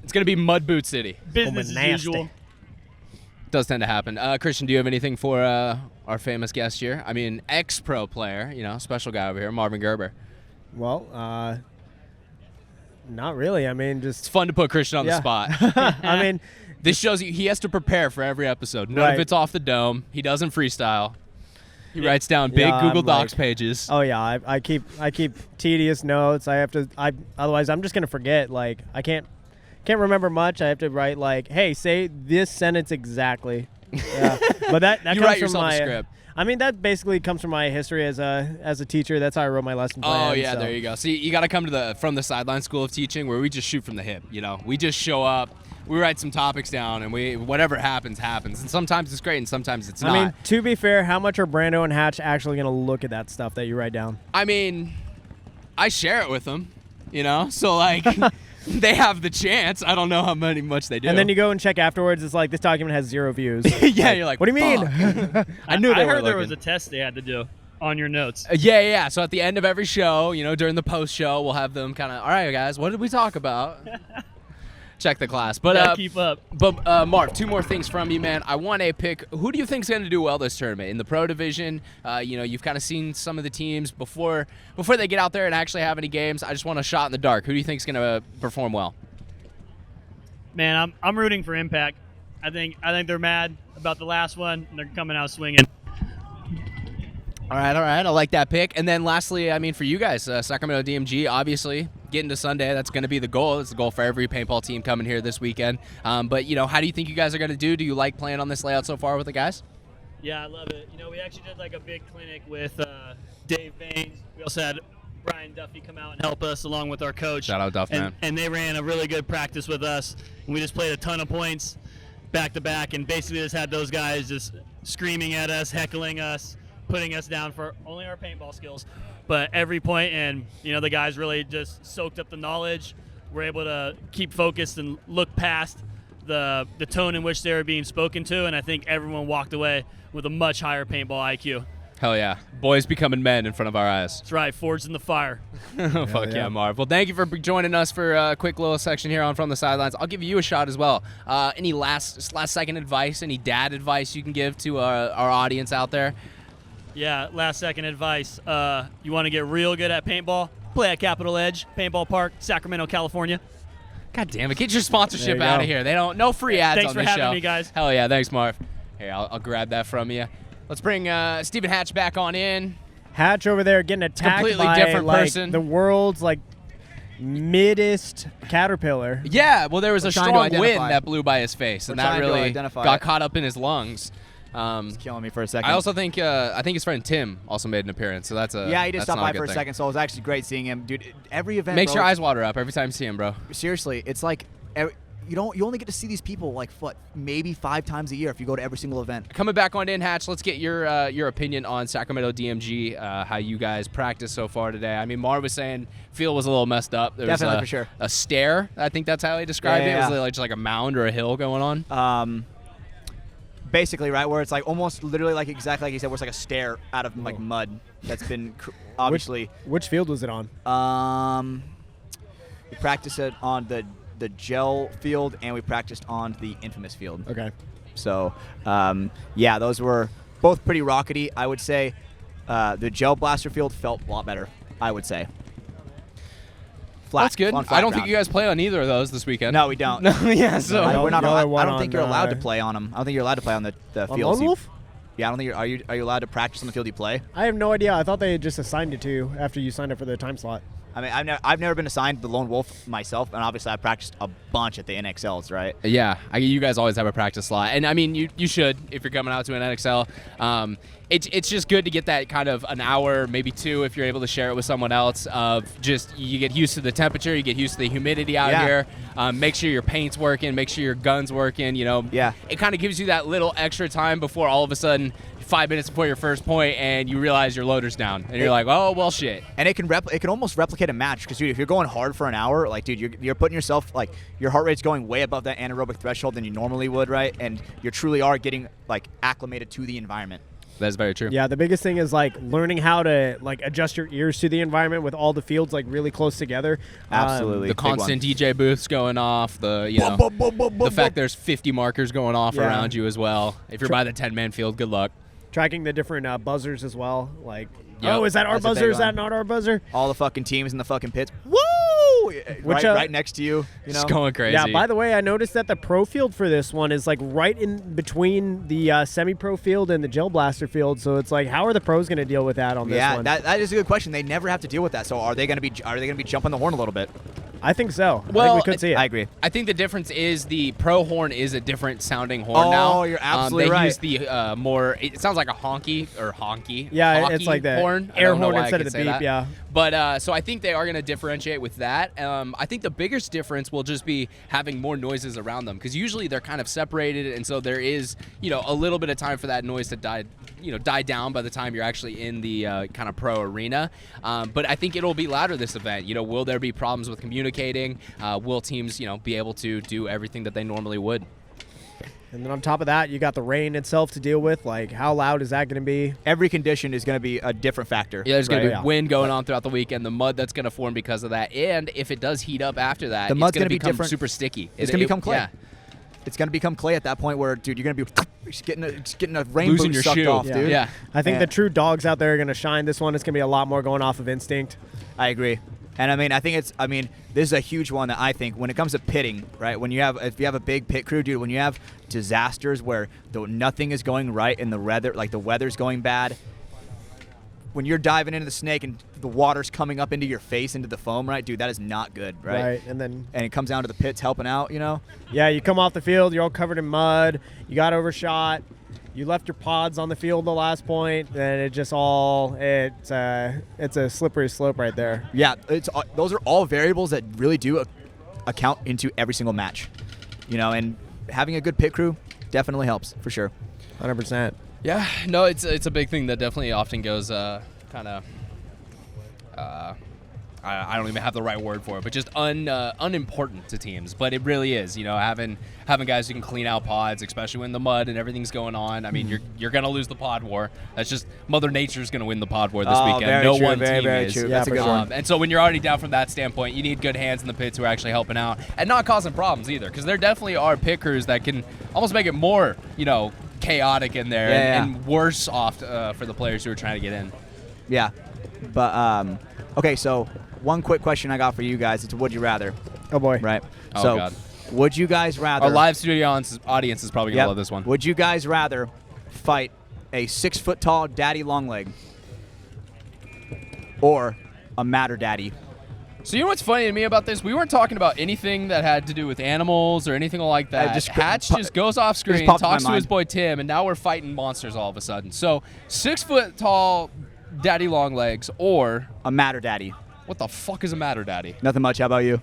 It's going to be Mud Boot City. business as nasty. usual. Does tend to happen. Christian, do you have anything for our famous guest here? I mean, ex-pro player, special guy over here, Marvin Gerber. Well, not really. I mean, It's just fun to put Christian on the yeah. spot. I mean, This shows you he has to prepare for every episode. None of Right. it's off the dome. He doesn't freestyle. He writes down Yeah, big Google I'm Docs like- pages. oh yeah, I keep tedious notes. Otherwise I'm just gonna forget. Like I can't remember much. I have to write like, hey, say this sentence exactly, Yeah. But that You comes write from yourself a my script. I mean, that basically comes from my history as a teacher. That's how I wrote my lesson plan. Oh yeah, so. there you go. See, you got to come to from the sideline school of teaching where we just shoot from the hip. You know, we just show up, we write some topics down, and whatever happens. And sometimes it's great, and sometimes it's not. I mean, to be fair, how much are Brando and Hatch actually going to look at that stuff that you write down? I mean, I share it with them. You know, so like. They have the chance. I don't know how much they do. And then you go and check afterwards. It's like, this document has 0 views. Yeah, you're like, what do you mean? I knew they I were heard there looking. was a test they had to do on your notes. Yeah. So at the end of every show, you know, during the post show, we'll have them kind of, all right, guys, what did we talk about? Check the class. But Keep up. But Marv, 2 more things from you, man. I want a pick. Who do you think's going to do well this tournament in the pro division? You know, you've kind of seen some of the teams before they get out there and actually have any games. I just want a shot in the dark. Who do you think's going to perform well? Man, I'm rooting for Impact. I think they're mad about the last one, and they're coming out swinging. All right. I like that pick. And then lastly, I mean, for you guys, Sacramento DMG, obviously, getting to Sunday, that's going to be the goal. It's the goal for every paintball team coming here this weekend. But, you know, how do you think you guys are going to do? Do you like playing on this layout so far with the guys? Yeah, I love it. You know, we actually did like a big clinic with Dave Baines. We also had Brian Duffy come out and help us along with our coach. Shout out Duff, man. And they ran a really good practice with us. And we just played a ton of points back to back, and basically just had those guys just screaming at us, heckling us, putting us down for only our paintball skills. But every point, and you know, the guys really just soaked up the knowledge. We're able to keep focused and look past the tone in which they were being spoken to, and I think everyone walked away with a much higher paintball IQ. Hell yeah. Boys becoming men in front of our eyes. That's right, forged in the fire. Fuck yeah, Marv. Well, thank you for joining us for a quick little section here on From the Sidelines. I'll give you a shot as well. Any last second advice, any dad advice you can give to our audience out there? Yeah, last second advice. You want to get real good at paintball? Play at Capitol Edge Paintball Park, Sacramento, California. God damn it. Get your sponsorship you out go. of here. No free ads Thanks on for this show. having me, guys. Hell yeah. Thanks, Marv. Here, I'll grab that from you. Let's bring Stephen Hatch back on in. Hatch over there getting attacked Completely by different like, person. the world's like middest caterpillar. Yeah, well, there was a trying to strong identify. wind that blew by his face, and We're that trying to really identify got it. caught up in his lungs. It's killing me for a second. I also think his friend Tim also made an appearance, so that's a yeah, he did that's stop not by good for a thing. second, so it was actually great seeing him, dude. Every event Makes bro, your eyes water up every time you see him, bro. Seriously, it's like you only get to see these people like maybe 5 times a year if you go to every single event. Coming back on in, Hatch, let's get your opinion on Sacramento DMG, how you guys practiced so far today. I mean, Marv was saying field was a little messed up. There Definitely, was for sure. a stair. I think that's how he described it. Yeah. It was like just like a mound or a hill going on. Basically, right, where it's like almost literally like exactly like you said, where it's like a stair out of like mud that's been obviously. Which field was it on? We practiced it on the gel field, and we practiced on the infamous field. Okay. So, yeah, those were both pretty rockety. I would say the gel blaster field felt a lot better, I would say. Flat, That's good. on I flat don't ground. think you guys play on either of those this weekend. No, we don't. Yeah, so We're not Y'all allowed, are one I don't think on, you're allowed to play on them. I don't think you're allowed to play on the On fields. Lone Wolf? Yeah, I don't think are you allowed to practice on the field you play? I have no idea. I thought they had just assigned it to you after you signed up for the time slot. I mean, I've never been assigned the Lone Wolf myself, and obviously I practiced a bunch at the NXLs, right? Yeah, you guys always have a practice slot, and I mean you should if you're coming out to an NXL. It's just good to get that kind of an hour, maybe 2, if you're able to share it with someone else. Of just you get used to the temperature, you get used to the humidity out Yeah. here. Make sure your paint's working, make sure your gun's working. You know, Yeah. It kind of gives you that little extra time before all of a sudden 5 minutes before your first point, and you realize your loader's down, and you're like, oh well, shit. And it can almost replicate a match because, dude, if you're going hard for an hour, like, dude, you're putting yourself, like, your heart rate's going way above that anaerobic threshold than you normally would, right? And you truly are getting, like, acclimated to the environment. That's very true. Yeah, the biggest thing is like learning how to like adjust your ears to the environment with all the fields like really close together. Absolutely. The Big one. constant DJ booths going off, the fact there's 50 markers going off Yeah. around you as well. If you're by the 10-man field, good luck. Tracking the different buzzers as well. Like, Yep. oh, is that our That's a big buzzer? Is that one. not our buzzer? All the fucking teams in the fucking pits. Woo! Which, right next to you. You know? It's going crazy. Yeah, by the way, I noticed that the pro field for this one is like right in between the semi-pro field and the gel blaster field. So it's like, how are the pros going to deal with that on this Yeah, one? that is a good question. They never have to deal with that. So are they going to be jumping the horn a little bit? I think so. I Well, think we could see it. I agree. I think the difference is the pro horn is a different sounding horn Oh, now. you're absolutely they right. use the more. It sounds like a honky. Yeah, hockey it's like the horn. I air don't know horn why I instead could of the say beep. that. Yeah. But so I think they are going to differentiate with that. I think the biggest difference will just be having more noises around them, because usually they're kind of separated, and so there is a little bit of time for that noise to die down by the time you're actually in the kind of pro arena. But I think it'll be louder this event. Will there be problems with communicating? Will teams be able to do everything that they normally would? And then on top of that, you got the rain itself to deal with. Like, how loud is that going to be? Every condition is going to be a different factor. Yeah, there's going to Right. be wind going on throughout the weekend, the mud that's going to form because of that, and if it does heat up after that, The mud's going to be become different. super sticky. It's going to become clay. Yeah. It's going to become clay at that point where, dude, you're going to be just getting a rain Losing boot your sucked shoe. off, Yeah. dude. Yeah. I think Yeah. the true dogs out there are going to shine this one. It's going to be a lot more going off of instinct. I agree. And I think this is a huge one that I think when it comes to pitting, right? If you have a big pit crew, dude, when you have disasters where nothing is going right and the weather's going bad, when you're diving into the snake and the water's coming up into your face, into the foam, right, dude, that is not good, right? And it comes down to the pits helping out, yeah, you come off the field, you're all covered in mud, you got overshot, you left your pods on the field the last point, and it's a slippery slope right there. Yeah, those are all variables that really do account into every single match, and having a good pit crew definitely helps for sure. 100%. Yeah, no, it's a big thing that definitely often goes kind of. I don't even have the right word for it, but just unimportant to teams. But it really is, having guys who can clean out pods, especially when the mud and everything's going on. I mean, you're gonna lose the pod war. That's just Mother Nature's gonna win the pod war this weekend. Very No true, one very, team very is. true. Yeah, That's a for good sure. one. And so when you're already down from that standpoint, you need good hands in the pits who are actually helping out and not causing problems either, because there definitely are pit crews that can almost make it more, chaotic in there and worse off for the players who are trying to get in. Yeah, but okay. So one quick question I got for you guys: it's would you rather, Oh, boy. right? Oh, so God. would you guys rather? Our live studio audience is probably gonna Yep. love this one. Would you guys rather fight a 6-foot tall daddy longleg or a matter daddy? So you know what's funny to me about this? We weren't talking about anything that had to do with animals or anything like that. Hatch just goes off screen, popped in my talks to his mind. boy Tim, and now we're fighting monsters all of a sudden. So 6-foot tall daddy long legs or A matter daddy. what the fuck is a matter daddy? Nothing much. How about you?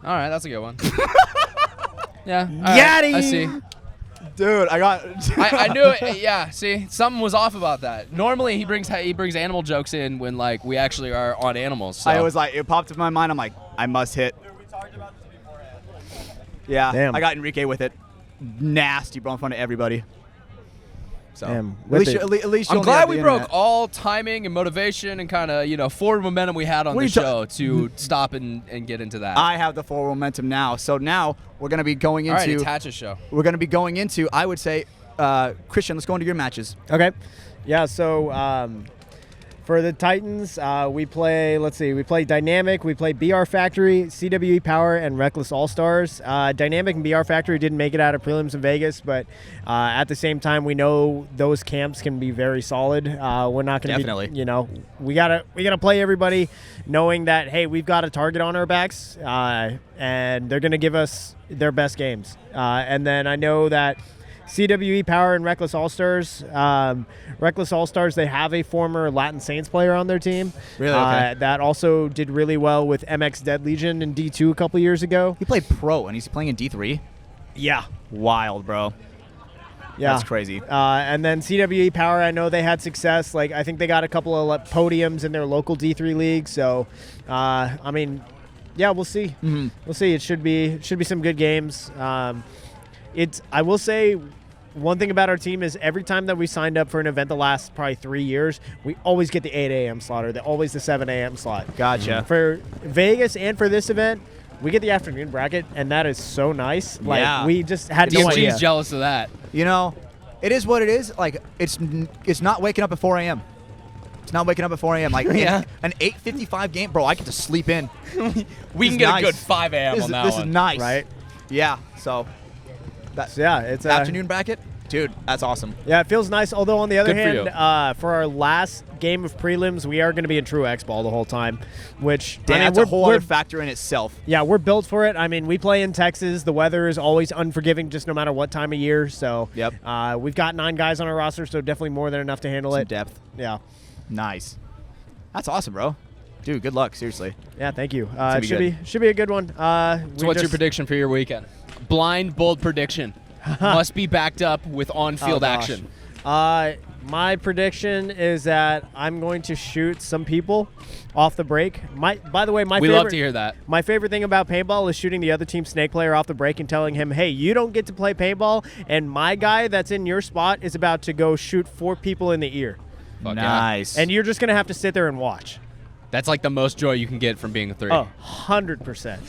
All right, that's a good one. Yeah, all right, Got I him. see. Dude, I got. I knew it. Yeah, see, something was off about that. Normally he brings animal jokes in when we actually are on animals. So. I was like, it popped in my mind. I'm like, I must hit. Yeah, Damn. I got Enrique with it. Nasty, bro, in front of everybody. So Damn, at least, with you, at least you I'm only glad have we the broke internet. all timing and motivation and kind of forward momentum we had on What the are you ta- show to stop and get into that. I have the forward momentum now. So now we're gonna be going all right, into. attach a show. We're gonna be going into. I would say, Christian, let's go into your matches. Okay. Yeah, so for the Titans, we play Dynamic, we play BR Factory, CWE Power, and Reckless All-Stars. Dynamic and BR Factory didn't make it out of prelims in Vegas, but at the same time, we know those camps can be very solid. We're not going to Definitely. we gotta play everybody knowing that, hey, we've got a target on our backs, and they're going to give us their best games. And then I know that CWE Power and Reckless All-Stars. Reckless All-Stars, they have a former Latin Saints player on their team. Really? Okay. That also did really well with MX Dead Legion in D2 a couple years ago. He played pro and he's playing in D3. Yeah. Wild, bro. Yeah. That's crazy. And then CWE Power, I know they had success. I think they got a couple of podiums in their local D3 league. So, yeah, we'll see. Mhm. We'll see. It should be some good games. I will say, one thing about our team is every time that we signed up for an event the last probably 3 years, we always get the 8 a.m. slot or always the 7 a.m. slot. Gotcha. For Vegas and for this event, we get the afternoon bracket, and that is so nice. Yeah. We just had no idea. DMG's jealous of that. It is what it is. It's not waking up at 4 a.m. It's not waking up at 4 a.m. Yeah. An 8:55 game, bro. I get to sleep in. We can This is get nice. a good 5 a.m. on that This one. is nice, Right? Yeah. So So, yeah, it's afternoon bracket. Dude, that's awesome. Yeah, it feels nice. Although on the other Good for hand, for our last game of prelims, we are going to be in true X ball the whole time, which Damn, that's a whole other factor in itself. Yeah, we're built for it. I mean, we play in Texas. The weather is always unforgiving, just no matter what time of year. So Yep. We've got 9 guys on our roster, so definitely more than enough to handle Some it. depth. Yeah. Nice. That's awesome, bro. Dude, good luck. Seriously. Yeah, thank you. gonna It be should be a good one. So what's your prediction for your weekend? Blind, bold prediction. Must be backed up with on-field gosh. action. My prediction is that I'm going to shoot some people off the break. By the way, We love to hear that. My favorite thing about paintball is shooting the other team snake player off the break and telling him, hey, you don't get to play paintball, and my guy that's in your spot is about to go shoot 4 people in the ear. Fuck yeah. Nice. And you're just going to have to sit there and watch. That's like the most joy you can get from being a 3. Oh, 100%.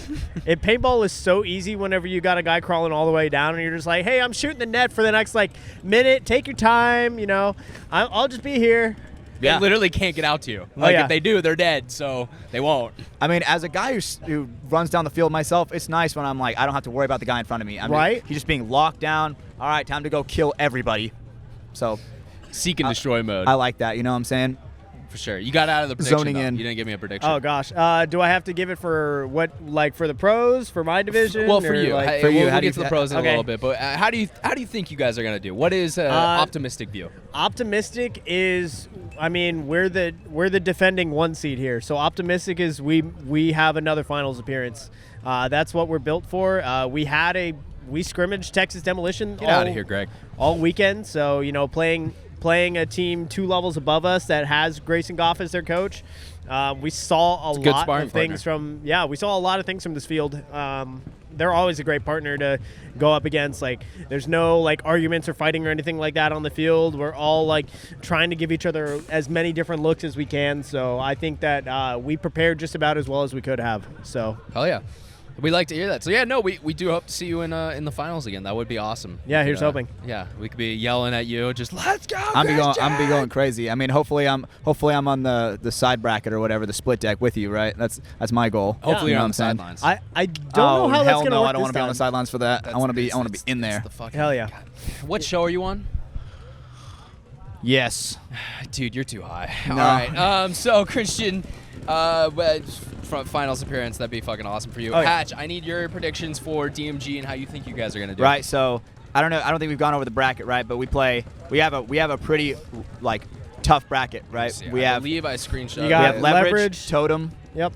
Paintball is so easy whenever you got a guy crawling all the way down and you're just like, hey, I'm shooting the net for the next, minute. Take your time, I'll just be here. They Yeah. literally can't get out to you. yeah. If they do, they're dead, so they won't. I mean, as a guy who runs down the field myself, it's nice when I'm like, I don't have to worry about the guy in front of me. I mean, Right. He's just being locked down. All right, time to go kill everybody. So Seek and destroy mode. I like that. You know what I'm saying? For sure. You got out of the prediction, Zoning though. in. You didn't give me a prediction. Oh, gosh. Do I have to give it for for the pros, for my division? Well, for or, you. like- For you, We'll how do get you to the th- pros in okay. a little bit, but how do you think you guys are going to do? What is optimistic view? Optimistic is, we're the defending 1 seed here. So optimistic is we have another finals appearance. That's what we're built for. We scrimmaged Texas Demolition. Get out of here, Greg. All weekend. So playing a team 2 levels above us that has Grayson Goff as their coach. We saw a good lot sparring of things from this field. They're always a great partner to go up against. There's no arguments or fighting or anything like that on the field. We're all trying to give each other as many different looks as we can. So I think that we prepared just about as well as we could have. So Hell yeah. We like to hear that. So yeah, no, we do hope to see you in the finals again. That would be awesome. Yeah, here's hoping. Yeah, we could be yelling at you, just let's go. I'm be going crazy. I mean, hopefully I'm on the side bracket or whatever, the split deck with you, right? That's my goal. Hopefully You you're know on what I'm the saying? sidelines. I don't know how that's hell gonna no, work I don't this want to be on the time. sidelines for that. I want to be in there. Hell yeah. What show are you on? Yes. Dude, you're too high. No. All right. So Christian, finals appearance, that'd be fucking awesome for you. Oh, yeah. Hatch, I need your predictions for DMG and how you think you guys are gonna do. Right. So I don't know. I don't think we've gone over the bracket, right? But we have a pretty tough bracket, right? Yeah, we I have believe I screenshot. You we got have leverage, leverage. totem, Yep.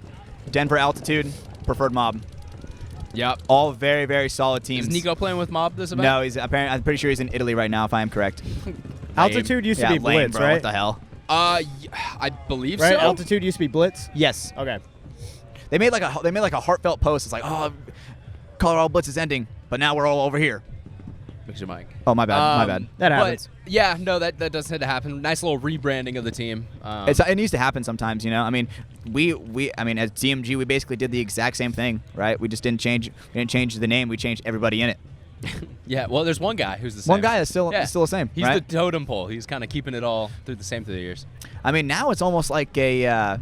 Denver altitude, preferred mob. Yep. All very, very solid teams. Is Nico playing with Mob this event? No, I'm pretty sure he's in Italy right now, if I am correct. Altitude used to be lame, Blitz, bro. right? What the hell? I believe Right. so. Altitude used to be Blitz. Yes. Okay. They made like a heartfelt post. It's like, oh, Colorado Blitz is ending, but now we're all over here. Fix your mic. Oh, my bad. My bad. That But, happens. yeah, no, that does tend to happen. Nice little rebranding of the team. It needs to happen sometimes, you know. I mean, as DMG, we basically did the exact same thing, right? We just didn't change. We didn't change the name. We changed everybody in it. Yeah, well, there's one guy who's the same. One guy is still the same. He's right? the totem pole. He's kind of keeping it all through the years. I mean, now it's almost like a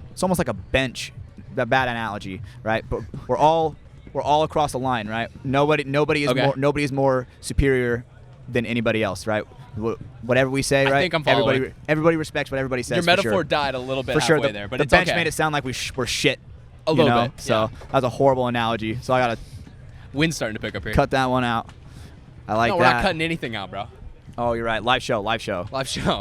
bench. The bad analogy, right? But we're all across the line, right? Nobody is more superior than anybody else, right? Whatever we say, right? I think I'm following. Everybody respects what everybody says. Your for metaphor sure. died a little bit For sure, halfway the, there, but the it's bench okay. made it sound like we're shit. A little know? bit, So yeah. that was a horrible analogy. So I gotta Wind's starting to pick up here. cut that one out. I like no, that. we're not cutting anything out, bro. Oh, you're right. Live show. Live show.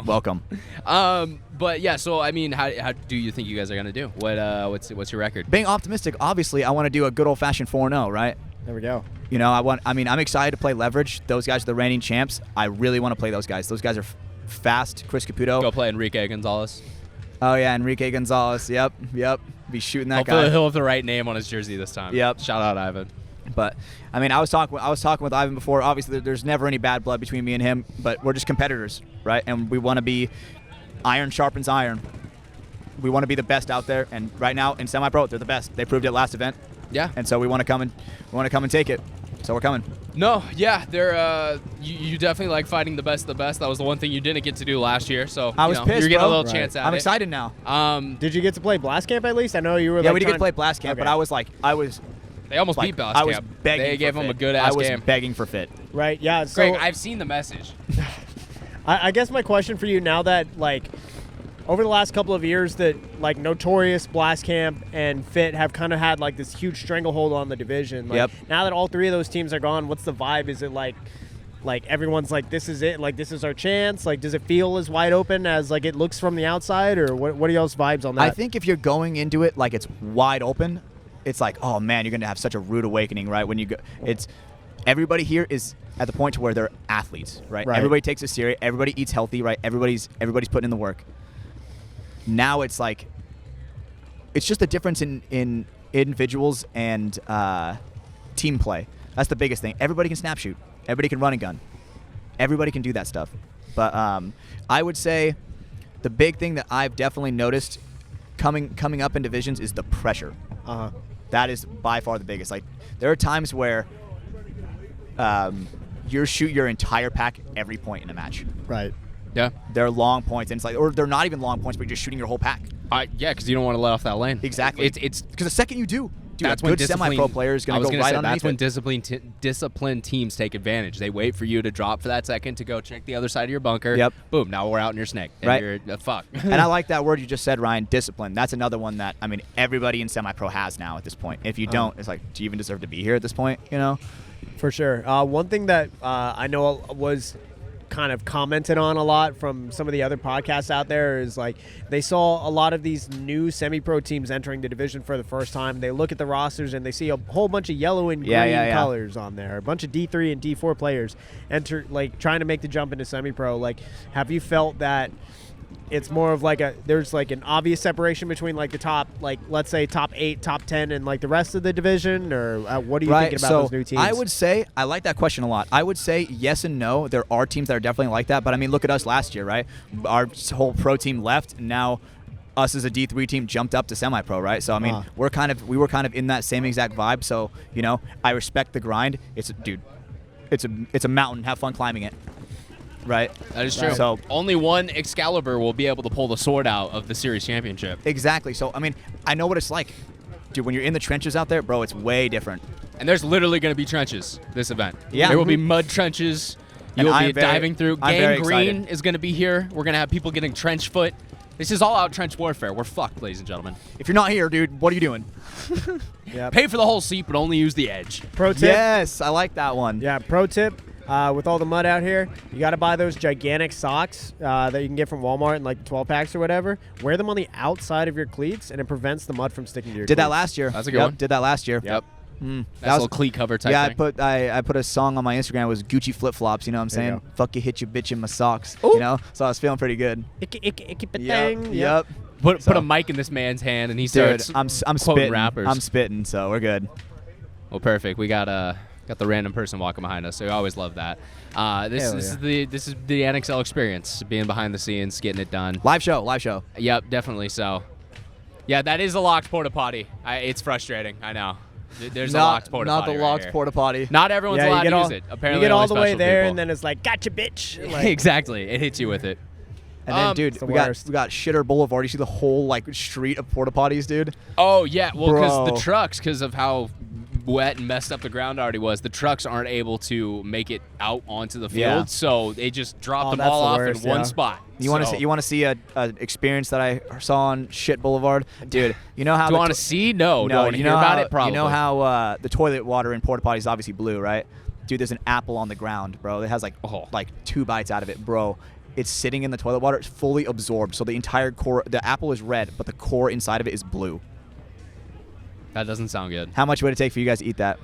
Welcome. But yeah, so I mean, how do you think you guys are gonna do? What's your record? Being optimistic, obviously, I want to do a good old-fashioned 4-0, right? There we go. You know, I'm excited to play Leverage. Those guys are the reigning champs. I really want to play those guys. Those guys are fast. Chris Caputo. Go play Enrique Gonzalez. Oh yeah, Enrique Gonzalez. Yep. Be shooting that Hopefully guy. he'll have the right name on his jersey this time. Yep. Shout out Ivan. But I mean, I was talking with Ivan before. Obviously, there's never any bad blood between me and him, but we're just competitors, right? And we want to be iron sharpens iron. We want to be the best out there, and right now in semi-pro, they're the best. They proved it last event. Yeah. And so we want to come and take it. So we're coming. No, yeah, they're you definitely like fighting the best of the best. That was the one thing you didn't get to do last year. So I was pissed, you're getting bro. a little Right. chance at I'm it. excited now. Did you get to play Blast Camp at least? I know you were. Yeah, like, we did get to trying- play Blast Camp, Okay. but I was They almost Like, beat Boss I was Camp. begging They for gave them a Fit. good-ass I was game. begging for Fit. Right? Yeah. So Greg, I've seen the message. I guess my question for you now that like over the last couple of years that like Notorious, Blast Camp, and Fit have kind of had like this huge stranglehold on the division. Like, Yep. Now that all three of those teams are gone, what's the vibe? Is it like everyone's like, this is it, like this is our chance? Like, does it feel as wide open as like it looks from the outside, or what are y'all's vibes on that? I think if you're going into it like it's wide open, it's like, oh man, you're gonna have such a rude awakening, right? When you go, it's everybody here is at the point to where they're athletes, right? Right. Everybody takes it serious. Everybody eats healthy, right? Everybody's putting in the work. Now it's like, it's just a difference in individuals and team play. That's the biggest thing. Everybody can snap shoot. Everybody can run and gun. Everybody can do that stuff. But I would say the big thing that I've definitely noticed coming up in divisions is the pressure. Uh-huh. That is by far the biggest. Like, there are times where you shoot your entire pack every point in a match. Right. Yeah. They're long points, and it's like, or they're not even long points, but you're just shooting your whole pack. Yeah, because you don't want to let off that lane. Exactly. It's because the second you do, dude, that's a when good semi-pro player is going to go right underneath That's when it. disciplined teams take advantage. They wait for you to drop for that second to go check the other side of your bunker. Yep. Boom. Now we're out in your snake. And Right. You're fuck. And I like that word you just said, Ryan, discipline. That's another one that, I mean, everybody in semi-pro has now at this point. If you don't, it's like, do you even deserve to be here at this point, you know? For sure. One thing that I know was kind of commented on a lot from some of the other podcasts out there is like they saw a lot of these new semi-pro teams entering the division for the first time. They look at the rosters and they see a whole bunch of yellow and green colors on there, a bunch of D3 and D4 players enter, like trying to make the jump into semi-pro. Like, have you felt that it's more of like there's like an obvious separation between like the top, like let's say top 8, top 10, and like the rest of the division, or what are you thinking about those new teams? I would say, I like that question a lot. I would say yes and no. There are teams that are definitely like that, but I mean, look at us last year, right? Our whole pro team left, and now us as a D3 team jumped up to semi-pro, right? So I mean, we were kind of in that same exact vibe. So, you know, I respect the grind. It's a mountain. Have fun climbing it. Right. That is true. So only one Excalibur will be able to pull the sword out of the series championship. Exactly. So I mean, I know what it's like, dude. When you're in the trenches out there, bro, it's way different. And there's literally going to be trenches this event. Yeah. There will be mud trenches. And You'll be diving through. I'm very Gang Green excited. is going to be here. We're going to have people getting trench foot. This is all out trench warfare. We're fucked, ladies and gentlemen. If you're not here, dude, what are you doing? Yeah. Pay for the whole seat, but only use the edge. Pro tip. Yes, I like that one. Yeah, pro tip. With all the mud out here, you got to buy those gigantic socks that you can get from Walmart in like 12 packs or whatever. Wear them on the outside of your cleats, and it prevents the mud from sticking to your Did cleats. that last year. That's a good one. Did that last year. Yep. That That's a little cleat cover type yeah, thing. I put a song on my Instagram. It was Gucci flip flops. You know what I'm There you saying? go. Fuck you, hit you, bitch in my socks. Ooh. You know, so I was feeling pretty good. Icky Yep. Put a mic in this man's hand, and he Dude, starts I'm quoting spitting. rappers. I'm spitting, so we're good. Well, perfect. We got the random person walking behind us, so we always love that. This is the NXL experience, being behind the scenes, getting it done. Live show. Yep, definitely so. Yeah, that is a locked porta potty. It's frustrating. I know. There's a locked porta not potty. the right locked here. porta potty. Not everyone's Yeah, allowed you to get use it. Apparently, you get all only the way special there, people. and then it's like, gotcha, bitch. Like, Exactly. It hits you with it. And then, dude, it's the we got worst. Shitter Boulevard. You see the whole like street of porta potties, dude. Oh yeah, well, because Bro. the trucks, because of how wet and messed up the ground already was, the trucks aren't able to make it out onto the field, Yeah. so they just drop them that's all the off worst, in one yeah. spot. You want to So- see? You want to see a experience that I saw on Shit Boulevard, dude? You know how? Do you want to see? No. Do I want to you hear know about how, it? Probably. You know how the toilet water in porta potties is obviously blue, right? Dude, there's an apple on the ground, bro. It has like 2 bites out of it, bro. It's sitting in the toilet water. It's fully absorbed, so the entire core, the apple is red, but the core inside of it is blue. That doesn't sound good. How much would it take for you guys to eat that?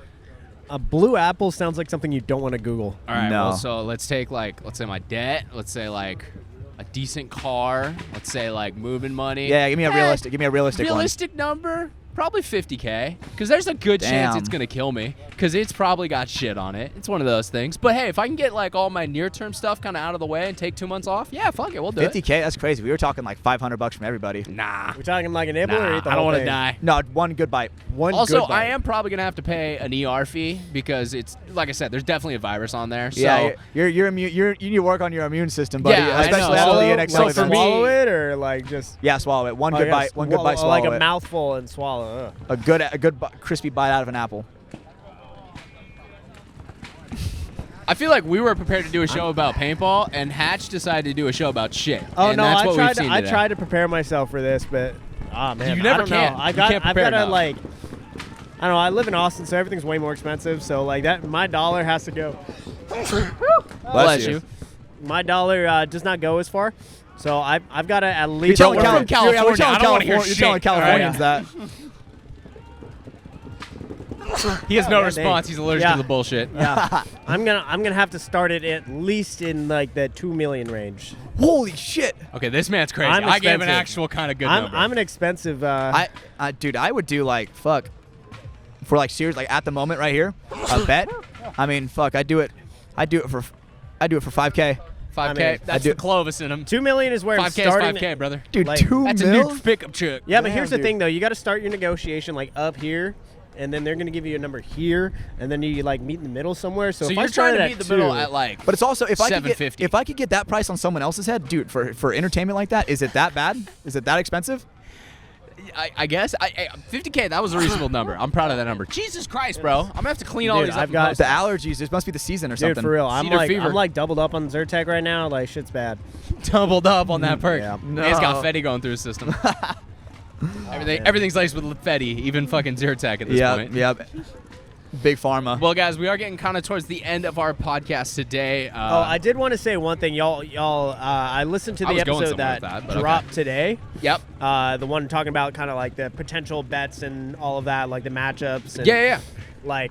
a blue apple sounds like something you don't want to Google. All right. No. Well, so let's take let's say my debt. Let's say a decent car. Let's say moving money. Yeah, give me a realistic. Give me a realistic one. Realistic number, probably 50K, because there's a good chance it's Damn. gonna kill me, because it's probably got shit on it. It's one of those things. But hey, if I can get all my near-term stuff kind of out of the way and take 2 months off, yeah, fuck it, we'll do 50K? That's crazy. We were talking $500 from everybody. it. Nah, We're talking like a nibble or nah, eat the I don't whole want to thing? die. No, one good bite. One Also, good bite. I am probably gonna have to pay an ER fee because it's like I said, there's definitely a virus on there. So Yeah, you're immune. You need to work on your immune system, buddy. Yeah, I know. especially after Swallow- the NXL so Like for event. me- swallow it or like just Yeah, swallow it. One Oh, good yeah, bite. One good bite. Swallow like a it. mouthful and swallow. A good crispy bite out of an apple. I feel like we were prepared to do a show about paintball, and Hatch decided to do a show about shit. Oh and no, that's what I we've seen tried. I today. tried to prepare myself for this, but man, You never I don't can. know. You I've can't got prepare to enough. like. I don't know. I live in Austin, so everything's way more expensive. So like that, my dollar has to go. Bless you. My dollar does not go as far. So I've got to at You're least. telling, We're from California. California. You're I don't wanna hear You're telling shit. Californians that. He has no yeah, response. dang. He's allergic Yeah. to the bullshit. Yeah, I'm gonna have to start it at least in like the 2 million range. Holy shit! Okay, this man's crazy. I'm I gave an expensive. actual kind of good I'm number. an expensive. Dude, I would do like fuck for like serious, like at the moment right here, a bet. I mean, fuck, I do it for 5K. 5K. I mean, That's do- the Clovis in him. 2 million is where 5K it's starting. is 5K, brother. Dude, Like, 2 That's a mil. new pickup truck. Yeah, but Damn, here's the dude. thing though. You got to start your negotiation like up here, and then they're gonna give you a number here, and then you like meet in the middle somewhere. So, So if I you're trying started to at meet the middle 2, at like. But it's also if I $750. could get that price on someone else's head, dude, for entertainment like that, is it that bad? Is it that expensive? I guess 50K. That was a reasonable number. I'm proud of that number. Jesus Christ, bro! I'm gonna have to clean all Dude, these. I've up got and The post allergies. This must be the season or dude, something. for real, Cedar fever. I'm like doubled up on Zyrtec right now. Like shit's bad. them. Doubled up on that perk. Yeah. He's got Fetty going through his system. Everything's laced with Fetty, even fucking Zyrtec at this point. Yeah. Big pharma. Well, guys, we are getting kind of towards the end of our podcast today. I did want to say one thing, y'all. I listened to I the was going episode somewhere that, with that, but dropped today. Yep. The one talking about kind of like the potential bets and all of that, like the matchups. And Yeah. Like,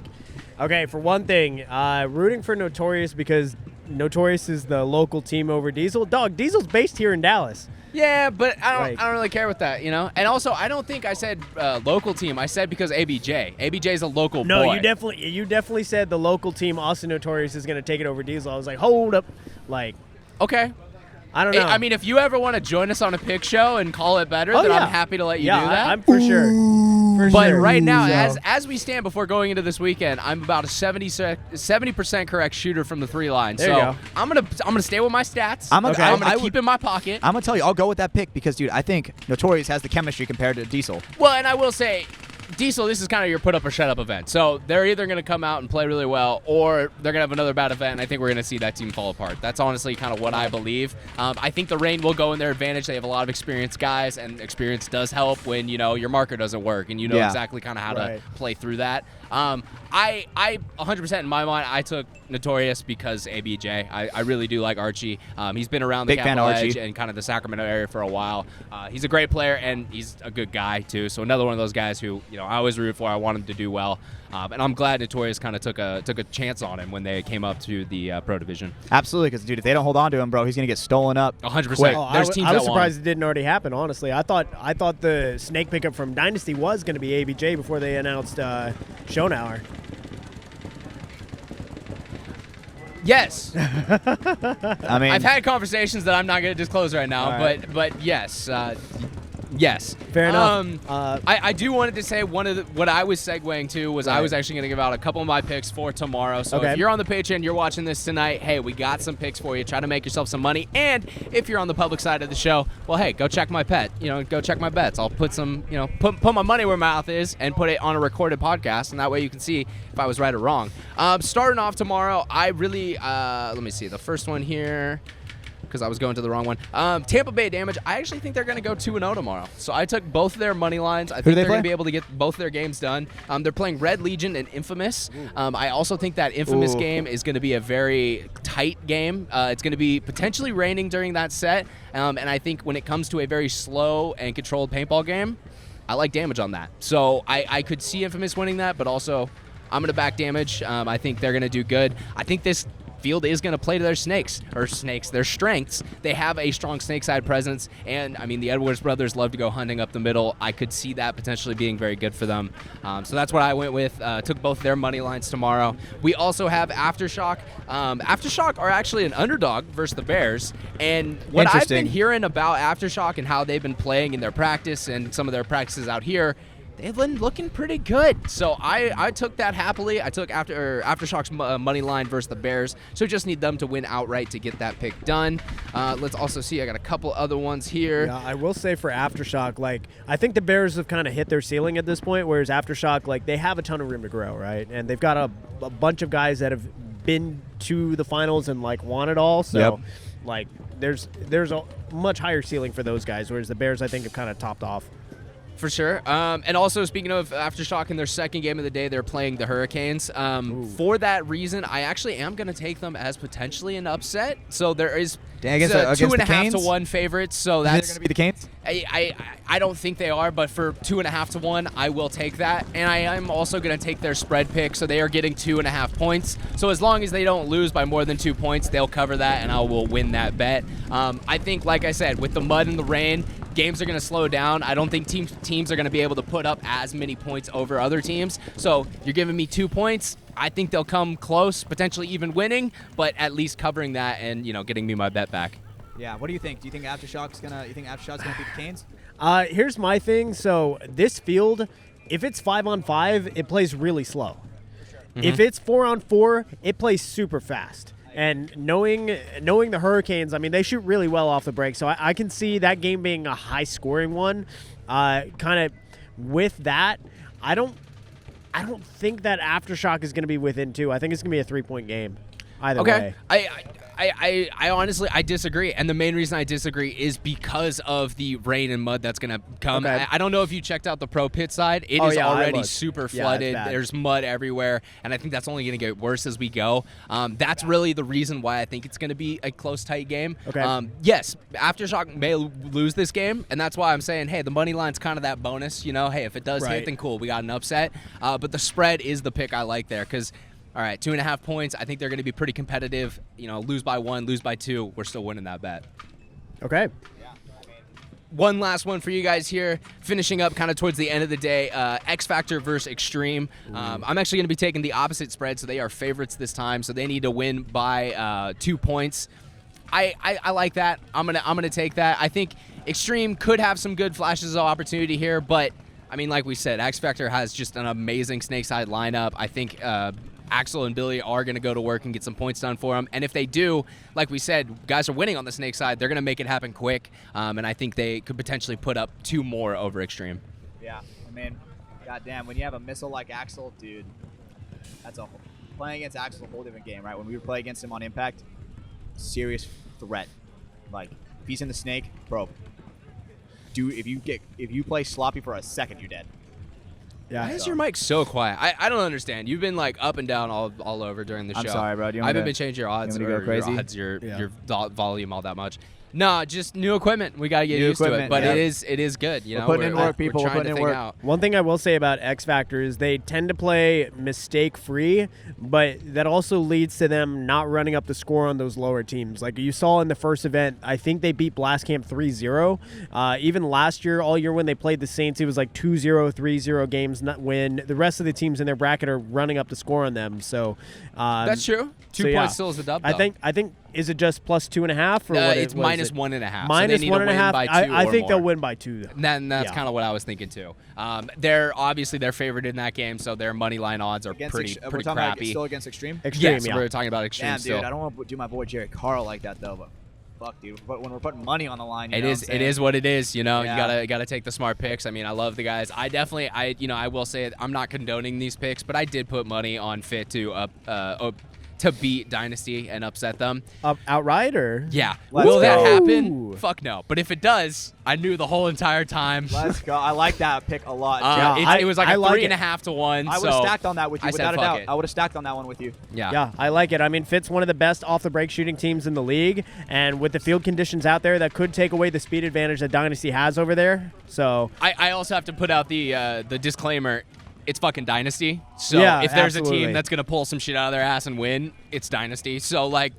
okay, for one thing, rooting for Notorious because Notorious is the local team over Diesel. Dog, Diesel's based here in Dallas. Yeah, but I Like- don't really care with that, you know. And also, I don't think I said local team. I said because ABJ. ABJ is a local No, boy. you definitely said the local team, Austin Notorious, is going to take it over Diesel. I was like, hold up. Like, Okay. I don't know. I mean, if you ever want to join us on a pick show and call it better, Oh, then yeah. I'm happy to let you yeah, do that. I'm for sure. For But sure. right now, So- as we stand before going into this weekend, I'm about a 70% correct shooter from the 3 line. There so you go. I'm gonna stay with my stats. I'm I'm gonna- gonna I keep would- in my pocket. I'm gonna tell you, I'll go with that pick because, dude, I think Notorious has the chemistry compared to Diesel. Well, and I will say, Diesel, this is kind of your put up or shut up event. So they're either going to come out and play really well, or they're going to have another bad event, and I think we're going to see that team fall apart. That's honestly kind of what I believe. I think the rain will go in their advantage. They have a lot of experienced guys, and experience does help when, you know, your marker doesn't work, and you know Yeah. exactly kind of how Right. to play through that. I 100% in my mind, I took Notorious because ABJ. I really do like Archie. He's been around the Big fan Capital of Archie. Edge and kind of the Sacramento area for a while. He's a great player, and he's a good guy, too. So another one of those guys who, you know, I always root for. I want him to do well. And I'm glad Notorious kind of took a chance on him when they came up to the Pro Division. Absolutely, because, dude, if they don't hold on to him, bro, he's gonna get stolen up. 100%. quick. Oh, There's I teams was that surprised want it didn't already happen. Honestly, I thought the snake pickup from Dynasty was going to be ABJ before they announced Schonauer. Yes. I mean, I've had conversations that I'm not going to disclose right now, All right. but yes. Yes. Fair enough. I do wanted to say what I was segueing to was I Right. was actually going to give out a couple of my picks for tomorrow. So Okay. if you're on the Patreon, you're watching this tonight, hey, we got some picks for you. Try to make yourself some money. And if you're on the public side of the show, well, hey, go check my bet. You know, go check my bets. I'll put some, you know, put my money where my mouth is and put it on a recorded podcast, and that way you can see if I was right or wrong. Starting off tomorrow, I really let me see the first one here, because I was going to the wrong one. Tampa Bay Damage, I actually think they're going to go 2-0 tomorrow. So I took both of their money lines. I think they they're going play? to be able to get both their games done. They're playing Red Legion and Infamous. I also think that Infamous Ooh. game is going to be a very tight game. It's going to be potentially raining during that set. And I think when it comes to a very slow and controlled paintball game, I like Damage on that. So I could see Infamous winning that, but also I'm going to back Damage. I think they're going to do good. I think this field is going to play to their their strengths. They have a strong snake side presence, and I mean the Edwards brothers love to go hunting up the middle. I could see that potentially being very good for them. So that's what I went with. Took both their money lines tomorrow. We also have Aftershock. Aftershock are actually an underdog versus the Bears, and what I've been Interesting. hearing about Aftershock and how they've been playing in their practice and some of their practices out here, they've been looking pretty good. So I took that happily. I took Aftershock's money line versus the Bears. So just need them to win outright to get that pick done. Let's also see. I got a couple other ones here. Yeah, I will say for Aftershock, like I think the Bears have kind of hit their ceiling at this point, whereas Aftershock, like they have a ton of room to grow, right? And they've got a bunch of guys that have been to the finals and like won it all. So Yep. like there's a much higher ceiling for those guys, whereas the Bears I think have kind of topped off. For sure. And also, speaking of Aftershock, in their second game of the day, they're playing the Hurricanes. For that reason, I actually am going to take them as potentially an upset. So there is Against the 2.5 to Canes? 1 favorites. So They're that's going to be the Canes? I don't think they are, but for 2.5 to 1, I will take that. And I am also going to take their spread pick, so they are getting 2.5 points. So as long as they don't lose by more than 2 points, they'll cover that, and I will win that bet. I think, like I said, with the mud and the rain, games are going to slow down. I don't think teams are going to be able to put up as many points over other teams. So you're giving me 2 points. I think they'll come close, potentially even winning, but at least covering that and getting me my bet back. Yeah. What do you think? Do you think Aftershock's gonna beat the Canes? Here's my thing. So this field, if it's 5-on-5, it plays really slow. If it's 4-on-4, it plays super fast. And knowing the Hurricanes, I mean, they shoot really well off the break. So I can see that game being a high-scoring one. Kind of with that, I don't think that Aftershock is going to be within 2. I think it's going to be a 3-point game. Either way. I honestly disagree, and the main reason I disagree is because of the rain and mud that's gonna come. Okay. I don't know if you checked out the pro pit side. It is already super Yeah, flooded. it's bad. There's mud everywhere, and I think that's only gonna get worse as we go. That's really the reason why I think it's gonna be a close, tight game. Okay. Yes, Aftershock may lose this game, and that's why I'm saying, hey, the money line's kind of that bonus. Hey, if it does hit, then cool, we got an upset. But the spread is the pick I like there because. All right, 2.5 points. I think they're going to be pretty competitive. Lose by 1, lose by 2. We're still winning that bet. Okay. One last one for you guys here. Finishing up kind of towards the end of the day, X Factor versus Extreme. I'm actually going to be taking the opposite spread, so they are favorites this time. So they need to win by 2 points. I like that. I'm gonna take that. I think Extreme could have some good flashes of opportunity here, but I mean, like we said, X Factor has just an amazing snakeside lineup. I think Axel and Billy are going to go to work and get some points done for them. And if they do, like we said, guys are winning on the snake side. They're going to make it happen quick. And I think they could potentially put up 2 more over Extreme. Yeah, I mean, goddamn, when you have a missile like Axel, dude, that's awful. Playing against Axel is a whole different game, right? When we would play against him on Impact, serious threat. Like, if he's in the snake, bro, dude, if you play sloppy for a second, you're dead. Yeah. Why is your mic so quiet? I don't understand. You've been like up and down all over during the show. I'm sorry, bro. I haven't been changing your odds you want me to go crazy? your volume all that much. No, just new equipment. We got to get used to it, but yeah. it is good. We're putting in work, people. We're We're trying putting to in think work. out. One thing I will say about X Factor is they tend to play mistake-free, but that also leads to them not running up the score on those lower teams. Like you saw in the first event, I think they beat Blast Camp 3-0. Even last year, all year when they played the Saints, it was like 2-0, 3-0 games not win. The rest of the teams in their bracket are running up the score on them. So That's true. 2 points still is the dub, though. I think is it just plus 2.5 or what? It's minus 1.5. Minus so they need 1.5. I think they'll win by 2. Then that's Yeah. kind of what I was thinking too. They're favored in that game, so their money line odds are pretty we're talking crappy. about still against Extreme? Extreme, Yes, yeah. we're talking about Extreme Damn, still. dude, I don't want to do my boy Jared Carl like that, though, but fuck, dude. But when we're putting money on the line, you know what I'm It is what it is. Yeah. You gotta take the smart picks. I mean, I love the guys. I will say it, I'm not condoning these picks, but I did put money on Fit to beat Dynasty and upset them. Outright or? Yeah. Let's Will that go. happen? Fuck no. But if it does, I knew the whole entire time. Let's go. I like that pick a lot. Jared. Yeah, it was like I a like 3.5 to 1. I would have stacked on that with you, I said without a fuck doubt. it. I would have stacked on that one with you. Yeah, I like it. I mean, Fit's one of the best off-the-break shooting teams in the league, and with the field conditions out there, that could take away the speed advantage that Dynasty has over there. So I also have to put out the disclaimer. It's fucking Dynasty. So Yeah, if there's a absolutely. team that's going to pull some shit out of their ass and win, it's Dynasty. So, like,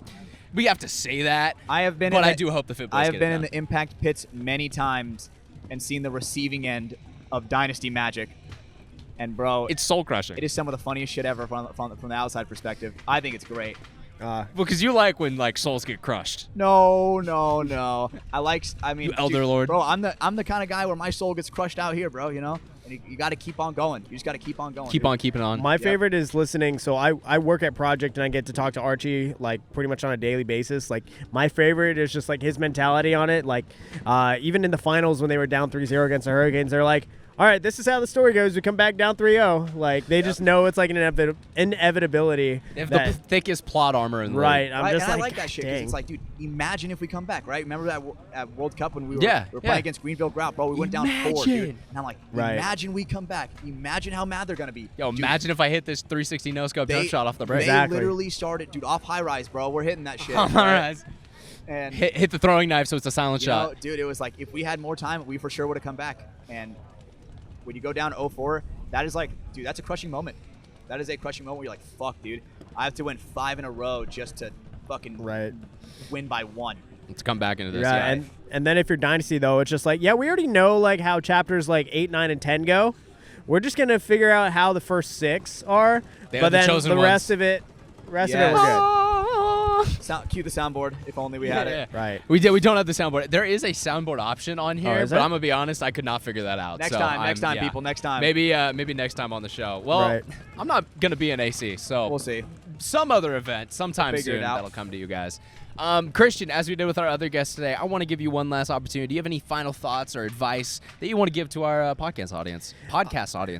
we have to say that. I have been But in I the- do hope the Fit boys I have get it been in done. the impact pits many times and seen the receiving end of Dynasty Magic. And, bro, It's soul-crushing. it is some of the funniest shit ever from the outside perspective. I think it's great. Because you like when, like, souls get crushed. No. I mean, You elder dude, lord. bro. I'm the kind of guy where my soul gets crushed out here, bro. You know, and you got to keep on going. You just got to keep on going. Keep dude. on keeping on. my favorite is listening. So I work at Project, and I get to talk to Archie like pretty much on a daily basis. Like my favorite is just like his mentality on it. Like even in the finals when they were down 3-0 against the Hurricanes, they're like, all right, this is how the story goes. We come back down 3-0. Like, they just know it's like an inevitability. They have the thickest plot armor in the league. Right. I'm just and like, I like that shit because dang. it's like, dude, imagine if we come back, right? Remember that at World Cup when we were, Yeah, we were playing against Greenville Ground, bro? We went down 4, dude. And I'm like, Right. imagine we come back. Imagine how mad they're gonna be. Yo, Dude, imagine if I hit this 360 no-scope jump shot off the break. They Exactly. literally started, dude, off high rise, bro. We're hitting that shit. All right? right. And Hit the throwing knife so it's a silent you shot. know, dude, it was like if we had more time, we for sure would have come back. And when you go down 0-4, that is like, dude, that's a crushing moment. That is a crushing moment where you're like, fuck, dude, I have to win 5 in a row just to fucking win by 1. Let's come back into this. Yeah, and then if you're Dynasty, though, it's just like, yeah, we already know like how chapters like 8, 9, and 10 go. We're just going to figure out how the first 6 are. They but are the then chosen the ones. rest of it, we're good. Cue the soundboard if only we had it. Right. We don't have the soundboard. There is a soundboard option on here, is but there? I'm gonna be honest, I could not figure that out. Next So time, yeah. people, next time. Maybe next time on the show. Well, Right. I'm not gonna be in AC, so We'll see. some other event sometime Figure it soon out. that'll come to you guys. Christian, as we did with our other guests today, I want to give you one last opportunity. Do you have any final thoughts or advice that you want to give to our podcast audience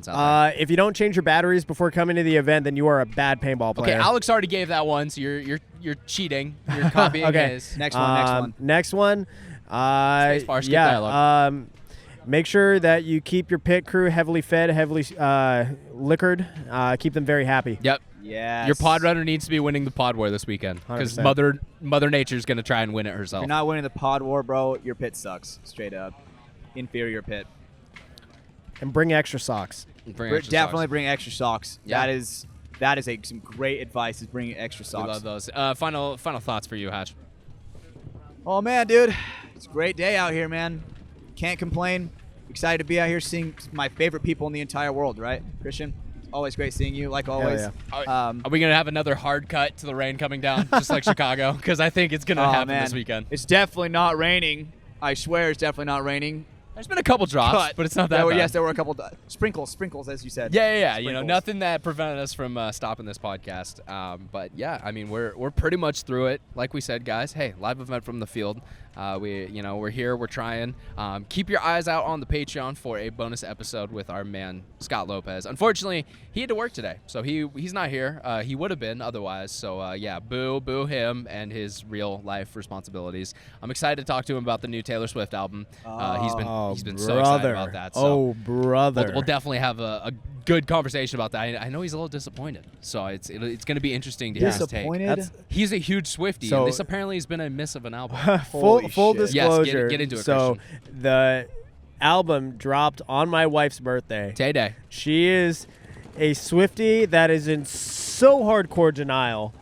out there? If you don't change your batteries before coming to the event, then you are a bad paintball Okay, player. Alex already gave that one, so you're cheating. You're copying Okay. his. Next one. Next one. Spacebar, skip yeah. dialogue. Make sure that you keep your pit crew heavily fed, heavily liquored. Keep them very happy. Yep. Yes. Your pod runner needs to be winning the pod war this weekend because 100%. Mother Nature's going to try and win it If herself. you're not winning the pod war, bro, your pit sucks. Straight up. Inferior pit. And bring extra socks. Bring extra Definitely socks. bring extra socks. Yeah. That is some great advice, is bringing extra We socks. love those. Final thoughts for you, Hatch. Oh, man, dude. It's a great day out here, man. Can't complain. Excited to be out here seeing my favorite people in the entire world, right? Christian, it's always great seeing you, like always. yeah. Are we going to have another hard cut to the rain coming down, just like Chicago? Because I think it's going to happen this weekend. It's definitely not raining. I swear it's definitely not raining. There's been a couple drops, but it's not that bad. Yes, there were a couple sprinkles, as you said. Yeah. You know, Sprinkles. nothing that prevented us from stopping this podcast. But yeah, I mean, we're pretty much through it. Like we said, guys, hey, live event from the field. We're here, we're trying. Keep your eyes out on the Patreon for a bonus episode with our man Scott Lopez. Unfortunately, he had to work today, so he's not here. He would have been otherwise. So yeah, boo him and his real life responsibilities. I'm excited to talk to him about the new Taylor Swift album. He's been so excited about that. So brother. We'll definitely have a good conversation about that. I know he's a little disappointed, so it's going to be interesting to hear his take. Disappointed? He's a huge Swiftie, So- and this apparently has been a miss of an album. full shit. disclosure. Yes, get into it, So Christian. the album dropped on my wife's birthday. Tay-Day. She is a Swiftie that is in so hardcore denial.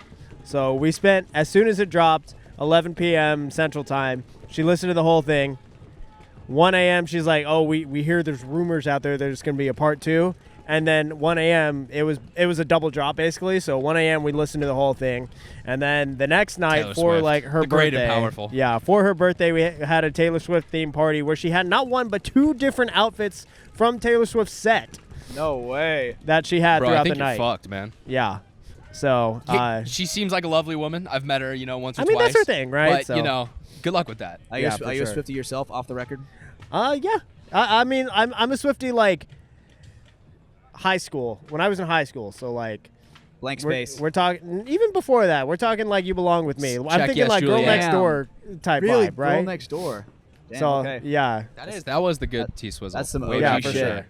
So we spent, as soon as it dropped, 11 p.m. Central Time, she listened to the whole thing. 1 a.m. she's like, oh, we hear there's rumors out there there's going to be a part 2. And then 1 a.m. it was a double drop basically. So 1 a.m. we listened to the whole thing, and then the next night Taylor for Swift, like her the great birthday, and powerful. yeah, for her birthday we had a Taylor Swift themed party where she had not one but 2 different outfits from Taylor Swift's set No way. that she had Bro, throughout I think the you're night. fucked, man. Yeah. So She seseems like a lovely woman. I've met her, once or I mean, twice. that's her thing, right? But, So- good luck with that. Are Yeah, you for a sure. Swiftie yourself, off the record? yeah. I mean, I'm a Swiftie like high school, when I was in high school. So like Blank space. we're talking even before that. We're talking like You Belong With Me. I'm Check thinking yes, like Girl Juliet. Next Damn. Door type really, vibe, right? Girl Next Door. Damn, So okay. yeah. That was the good T-Swizzle. That's some Way OG Yeah, back for in the sure. day.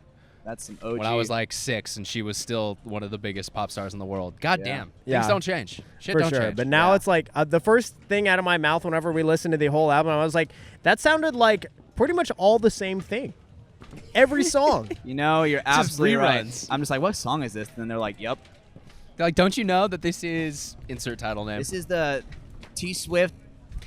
That's some OG. When I was like 6 and she was still one of the biggest pop stars in the world. God Yeah. damn. Yeah. Things don't change. Shit For don't sure. change. But now Yeah. it's like the first thing out of my mouth whenever we listened to the whole album, I was like, that sounded like pretty much all the same thing. Every song. You're Just absolutely right. reruns. I'm just like, what song is this? And then they're like, yep. Like, don't you know that this is insert title name? This is the T Swift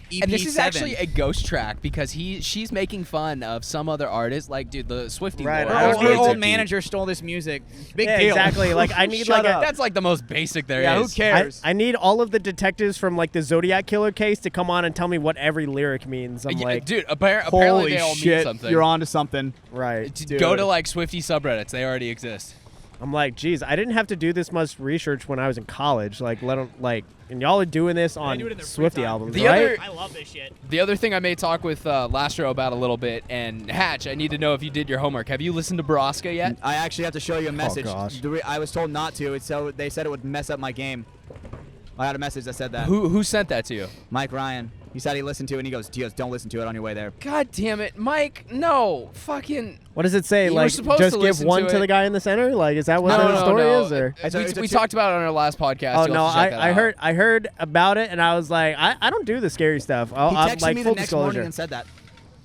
EP7. And this is actually a ghost track because she's making fun of some other artist. Like, dude, the Swiftie Right, lore her goes Her way old too old deep. manager stole this music. Big Yeah, deal. exactly. Like, I need Shut like up. That's like the most basic there is. Yeah, who cares? I need all of the detectives from like the Zodiac Killer case to come on and tell me what every lyric means. I'm Yeah, like, dude, apparently Holy they all mean shit, something. you're onto something. right. Go dude. to like Swiftie subreddits. They already exist. I'm like, geez, I didn't have to do this much research when I was in college. Like, and y'all are doing this on do it in their free Swifty time. albums, The right? other- I love this shit. The other thing I may talk with Lastro about a little bit, and Hatch, I need to know if you did your homework. Have you listened to Baraska yet? I actually have to show you a message. gosh. I was told not to. They said it would mess up my game. I got a message that said that. Who sent that to you? Mike Ryan. He said he listened to it, and he goes, don't listen to it on your way there. God damn it, Mike! No, fucking. What does it say? You were Like, supposed just to give listen one to to it. the guy in the center? Like, is that what the story is? Or We talked about it on our last podcast. oh You'll no, have to check that out. I heard about it, and I was like, I don't do the scary stuff. He I'm texted like me full the next morning disclosure. and said that.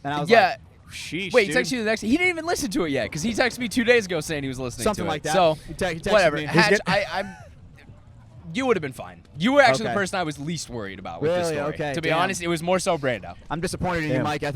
And I was Yeah. like, sheesh, Wait, he dude. texted you the next. He didn't even listen to it yet because he texted me 2 days ago saying he was listening Something to it. like that. So He texted whatever. me. Hatch, I'm. You would have been fine. You were actually the Okay. person I was least worried about with this Really? story. Okay, To be damn. honest, it was more so Brando. I'm disappointed in you, Damn. Mike. I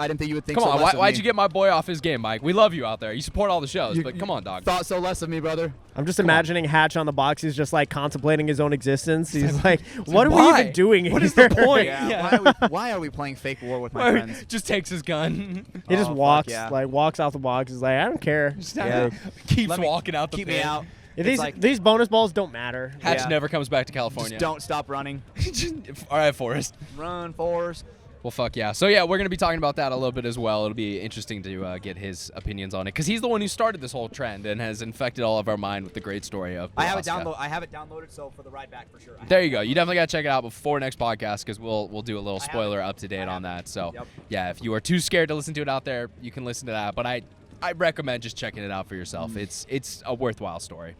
didn't think you would think Come so on, less of why'd me. you get my boy off his game, Mike? We love you out there. You support all the shows, but come on, dog. Thought so less of me, brother. I'm just imagining Hatch on the box. He's just like contemplating his own existence. He's like, what are we why? even doing What here? is the point? Yeah. Why are we playing fake war with my friends? Just takes his gun. He just Oh, fuck walks, yeah. walks out the box. He's like, I don't care. Yeah. Keeps Let me- walking out the Keep pit. me out. These like- these bonus balls don't matter. Hatch Yeah. never comes back to California. Just don't stop running. All right, Forrest. Run, Forrest. Well, fuck yeah. So, yeah, we're going to be talking about that a little bit as well. It'll be interesting to get his opinions on it because he's the one who started this whole trend and has infected all of our mind with the great story of I have it Baraska. I have it downloaded, so for the ride back for sure. There you go. You definitely got to check it out before next podcast because we'll do a little have spoiler it. up to date I on have that. So, Yep. yeah, if you are too scared to listen to it out there, you can listen to that. But I recommend just checking it out for yourself. It's a worthwhile story.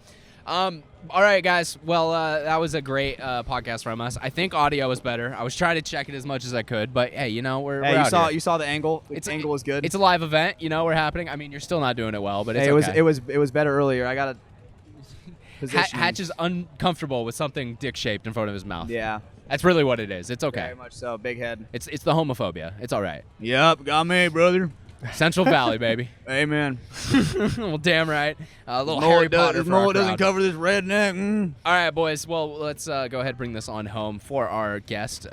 All right, guys. Well, that was a great podcast from us. I think audio was better. I was trying to check it as much as I could, but hey, you know we're Hey, out here. you saw the angle. The angle was good. It's a live event. You know we're happening. I mean, you're still not doing it well, but it's Hey, okay. it was better earlier. I got a Hatch is uncomfortable with something dick-shaped in front of his mouth. Yeah. That's really what it is. It's okay. Very much so. Big head. It's the homophobia. It's all right. Yep, got me, brother. Central Valley, baby. Amen. Well, damn right. A little Harry Potter for our crowd. cover this redneck. All right, boys. Well, let's go ahead and bring this on home for our guest,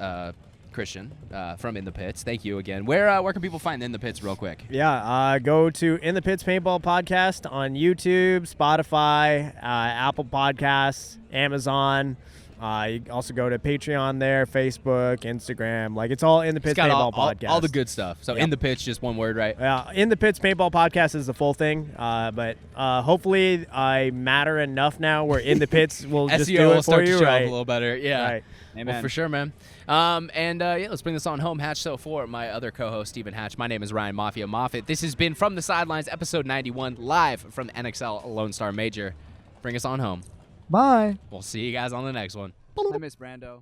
Christian, from In the Pits. Thank you again. Where can people find In the Pits real quick? Yeah, go to In the Pits Paintball Podcast on YouTube, Spotify, Apple Podcasts, Amazon. You can also go to Patreon there, Facebook, Instagram. Like, it's all In the It's Pits got Paintball all Podcast. all the good stuff. So Yep. In the Pits, just one word, right? In the Pits Paintball Podcast is the full thing, but hopefully I matter enough now where In the Pits will just SEO do will it start for to you, show up right? a little better. Yeah. Right. Amen. Well, for sure, man. Yeah, let's bring this on home. Hatch so for my other co-host, Stephen Hatch. My name is Ryan Mafia Moffat. This has been From the Sidelines, episode 91, live from the NXL Lone Star Major. Bring us on home. Bye. We'll see you guys on the next one. I miss Brando.